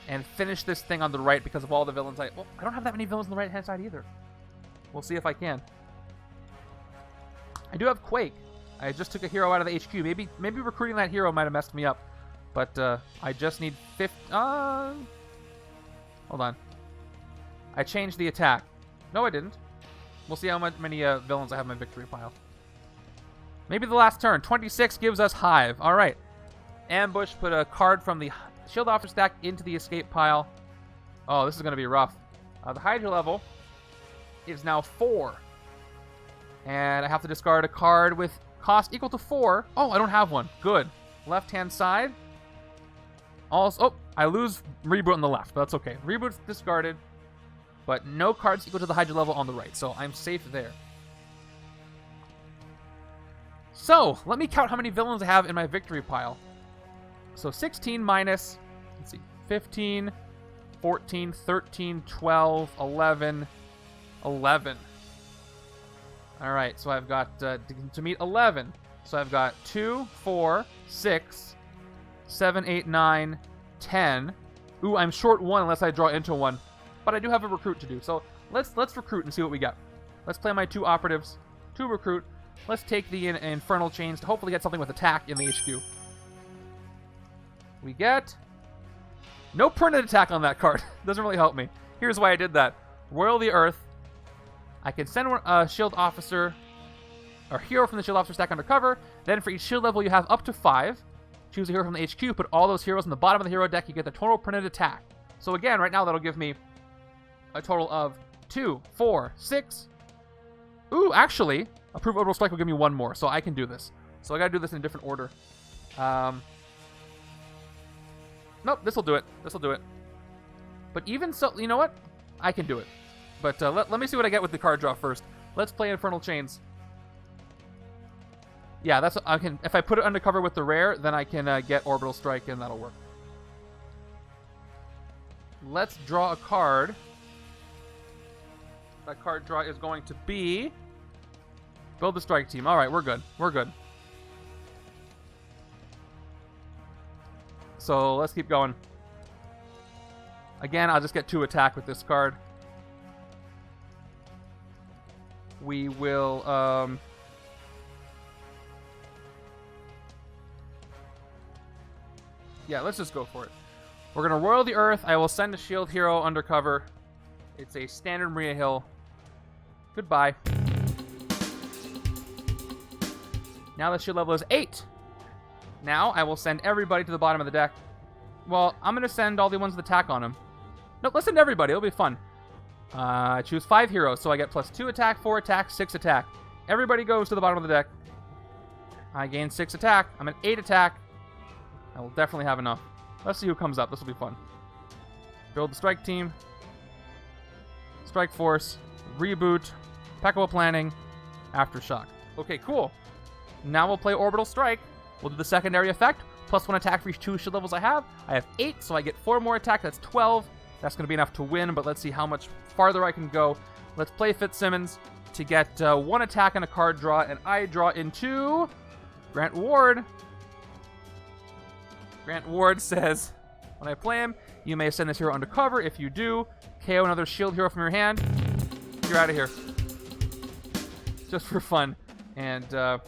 A: And finish this thing on the right because of all the villains. Well, I don't have that many villains on the right-hand side either. We'll see if I can. I do have Quake. I just took a hero out of the HQ. Maybe recruiting that hero might have messed me up. But I just need 50... hold on. I changed the attack. No, I didn't. We'll see how many villains I have in my victory pile. Maybe the last turn. 26 gives us Hive. All right. Ambush. Put a card from the Shield Officer stack into the escape pile. Oh, this is going to be rough. The Hydra level is now 4. And I have to discard a card with cost equal to 4. Oh, I don't have one. Good. Left-hand side. Also, oh, I lose Reboot on the left, but that's okay. Reboot's discarded, but no cards equal to the Hydra level on the right, so I'm safe there. So, let me count how many villains I have in my victory pile. So 16 minus, let's see, 15, 14, 13, 12, 11, 11. All right, so I've got, to meet 11. So I've got 2, 4, 6, 7, 8, 9, 10. Ooh, I'm short 1 unless I draw into 1. But I do have a recruit to do. So let's recruit and see what we get. Let's play my 2 operatives. 2 recruit. Let's take the Infernal Chains to hopefully get something with attack in the HQ. We get... no printed attack on that card. Doesn't really help me. Here's why I did that. Roil the Earth. I can send a Shield Officer, or hero from the Shield Officer stack undercover. Then for each shield level you have up to 5. Choose a hero from the HQ, put all those heroes in the bottom of the hero deck, you get the total printed attack. So again, right now that'll give me a total of 2, 4, 6. Ooh, actually, Approved Orbital Strike will give me 1 more, so I can do this. So I gotta do this in a different order. Nope, this'll do it. This'll do it. But even so, you know what? I can do it. But let me see what I get with the card draw first. Let's play Infernal Chains. Yeah, that's I can. If I put it undercover with the rare, then I can get Orbital Strike, and that'll work. Let's draw a card. That card draw is going to be build the strike team. All right, we're good. We're good. So let's keep going. Again, I'll just get 2 attack with this card. We will. Yeah, let's just go for it. We're going to Roil the Earth. I will send a shield hero undercover. It's a standard Maria Hill. Goodbye. Now the shield level is 8. Now I will send everybody to the bottom of the deck. Well, I'm going to send all the ones with attack on them. Nope, let's send everybody. It'll be fun. I choose 5 heroes, so I get plus 2 attack, 4 attack, 6 attack. Everybody goes to the bottom of the deck. I gain 6 attack. I'm at 8 attack. I will definitely have enough. Let's see who comes up. This will be fun. Build the strike team. Strike force. Reboot. Impeccable planning. Aftershock. Okay, cool. Now we'll play Orbital Strike. We'll do the secondary effect. Plus 1 attack for each 2 shield levels I have. I have 8, so I get 4 more attack. That's 12. That's going to be enough to win, but let's see how much farther I can go. Let's play Fitzsimmons to get 1 attack and a card draw, and I draw into Grant Ward. Grant Ward says, when I play him, you may send this hero undercover. If you do, KO another shield hero from your hand. You're out of here. Just for fun. And, you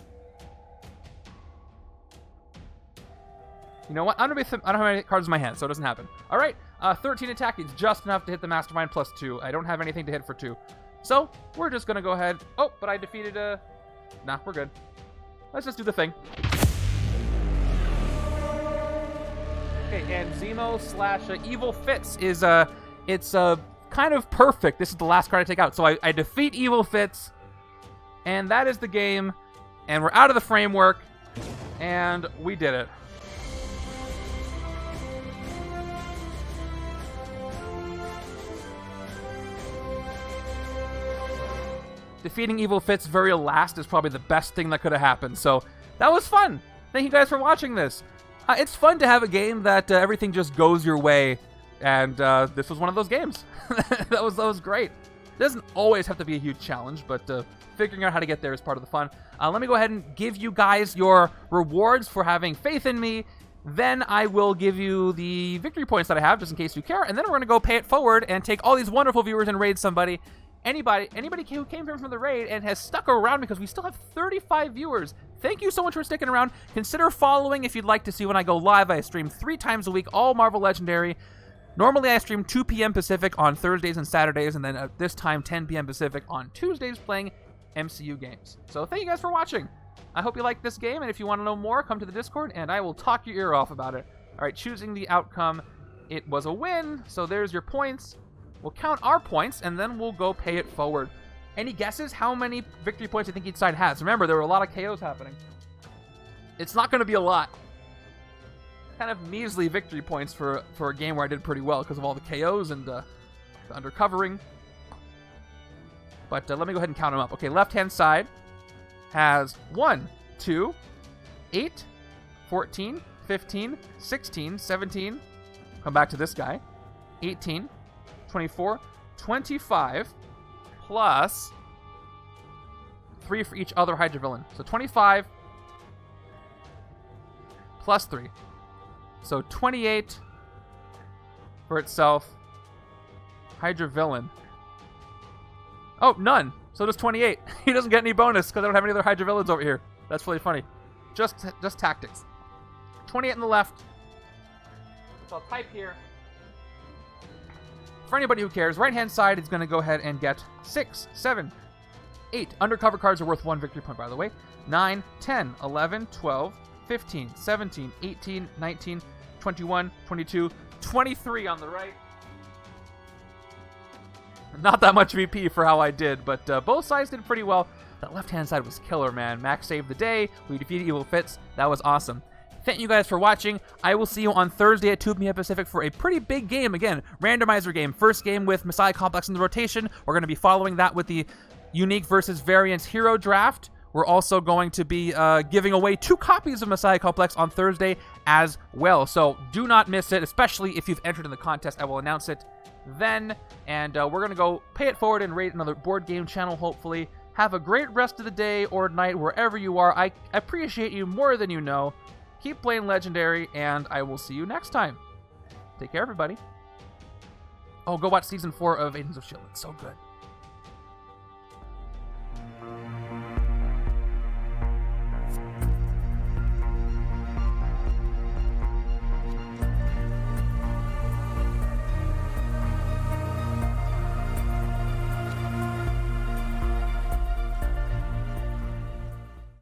A: know what? I don't have any cards in my hand, so it doesn't happen. All right, 13 attack is just enough to hit the Mastermind plus 2. I don't have anything to hit for 2. So, we're just going to go ahead. Oh, but I defeated Nah, we're good. Let's just do the thing. Okay, and Zemo / Evil Fitz is, it's kind of perfect. This is the last card I take out. So I defeat Evil Fitz, and that is the game, and we're out of the framework, and we did it. Defeating Evil Fitz very last is probably the best thing that could have happened. So that was fun. Thank you guys for watching this. It's fun to have a game that everything just goes your way, and this was one of those games. that was great. doesn't always have to be a huge challenge, but figuring out how to get there is part of the fun. Let me go ahead and give you guys your rewards for having faith in me. Then I will give you the victory points that I have, just in case you care, and then we're going to go pay it forward and take all these wonderful viewers and raid somebody. Anybody who came from the raid and has stuck around, because we still have 35 viewers. Thank you so much for sticking around. Consider following if you'd like to see when I go live. I stream 3 times a week, all Marvel Legendary. Normally I stream 2 p.m. Pacific on Thursdays and Saturdays, and then at this time 10 p.m. Pacific on Tuesdays playing MCU games. So thank you guys for watching. I hope you like this game, and if you want to know more, come to the Discord, and I will talk your ear off about it. All right, choosing the outcome. It was a win, so there's your points. We'll count our points, and then we'll go pay it forward. Any guesses how many victory points I think each side has? Remember, there were a lot of KOs happening. It's not going to be a lot. Kind of measly victory points for a game where I did pretty well because of all the KOs and the undercovering. But let me go ahead and count them up. Okay, left-hand side has 1, 2, 8, 14, 15, 16, 17. Come back to this guy. 18, 24, 25, plus 3 for each other Hydra villain. So 25 plus 3. So 28 for itself. Hydra villain. Oh, none. So does 28. He doesn't get any bonus because I don't have any other Hydra villains over here. That's really funny. Just tactics. 28 on the left. So I'll type here. For anybody who cares, right-hand side is going to go ahead and get 6, 7, 8. Undercover cards are worth 1 victory point, by the way. 9, 10, 11, 12, 15, 17, 18, 19, 21, 22, 23 on the right. Not that much VP for how I did, but both sides did pretty well. That left-hand side was killer, man. Mack saved the day. We defeated Evil Fitz. That was awesome. Thank you guys for watching. I will see you on Thursday at 2 p.m. Pacific for a pretty big game. Again, randomizer game. First game with Messiah Complex in the rotation. We're going to be following that with the Unique versus Variant Hero Draft. We're also going to be giving away 2 copies of Messiah Complex on Thursday as well. So do not miss it, especially if you've entered in the contest. I will announce it then. And we're going to go pay it forward and raid another board game channel, hopefully. Have a great rest of the day or night wherever you are. I appreciate you more than you know. Keep playing Legendary, and I will see you next time. Take care, everybody. Oh, go watch Season 4 of Agents of S.H.I.E.L.D. It's so good.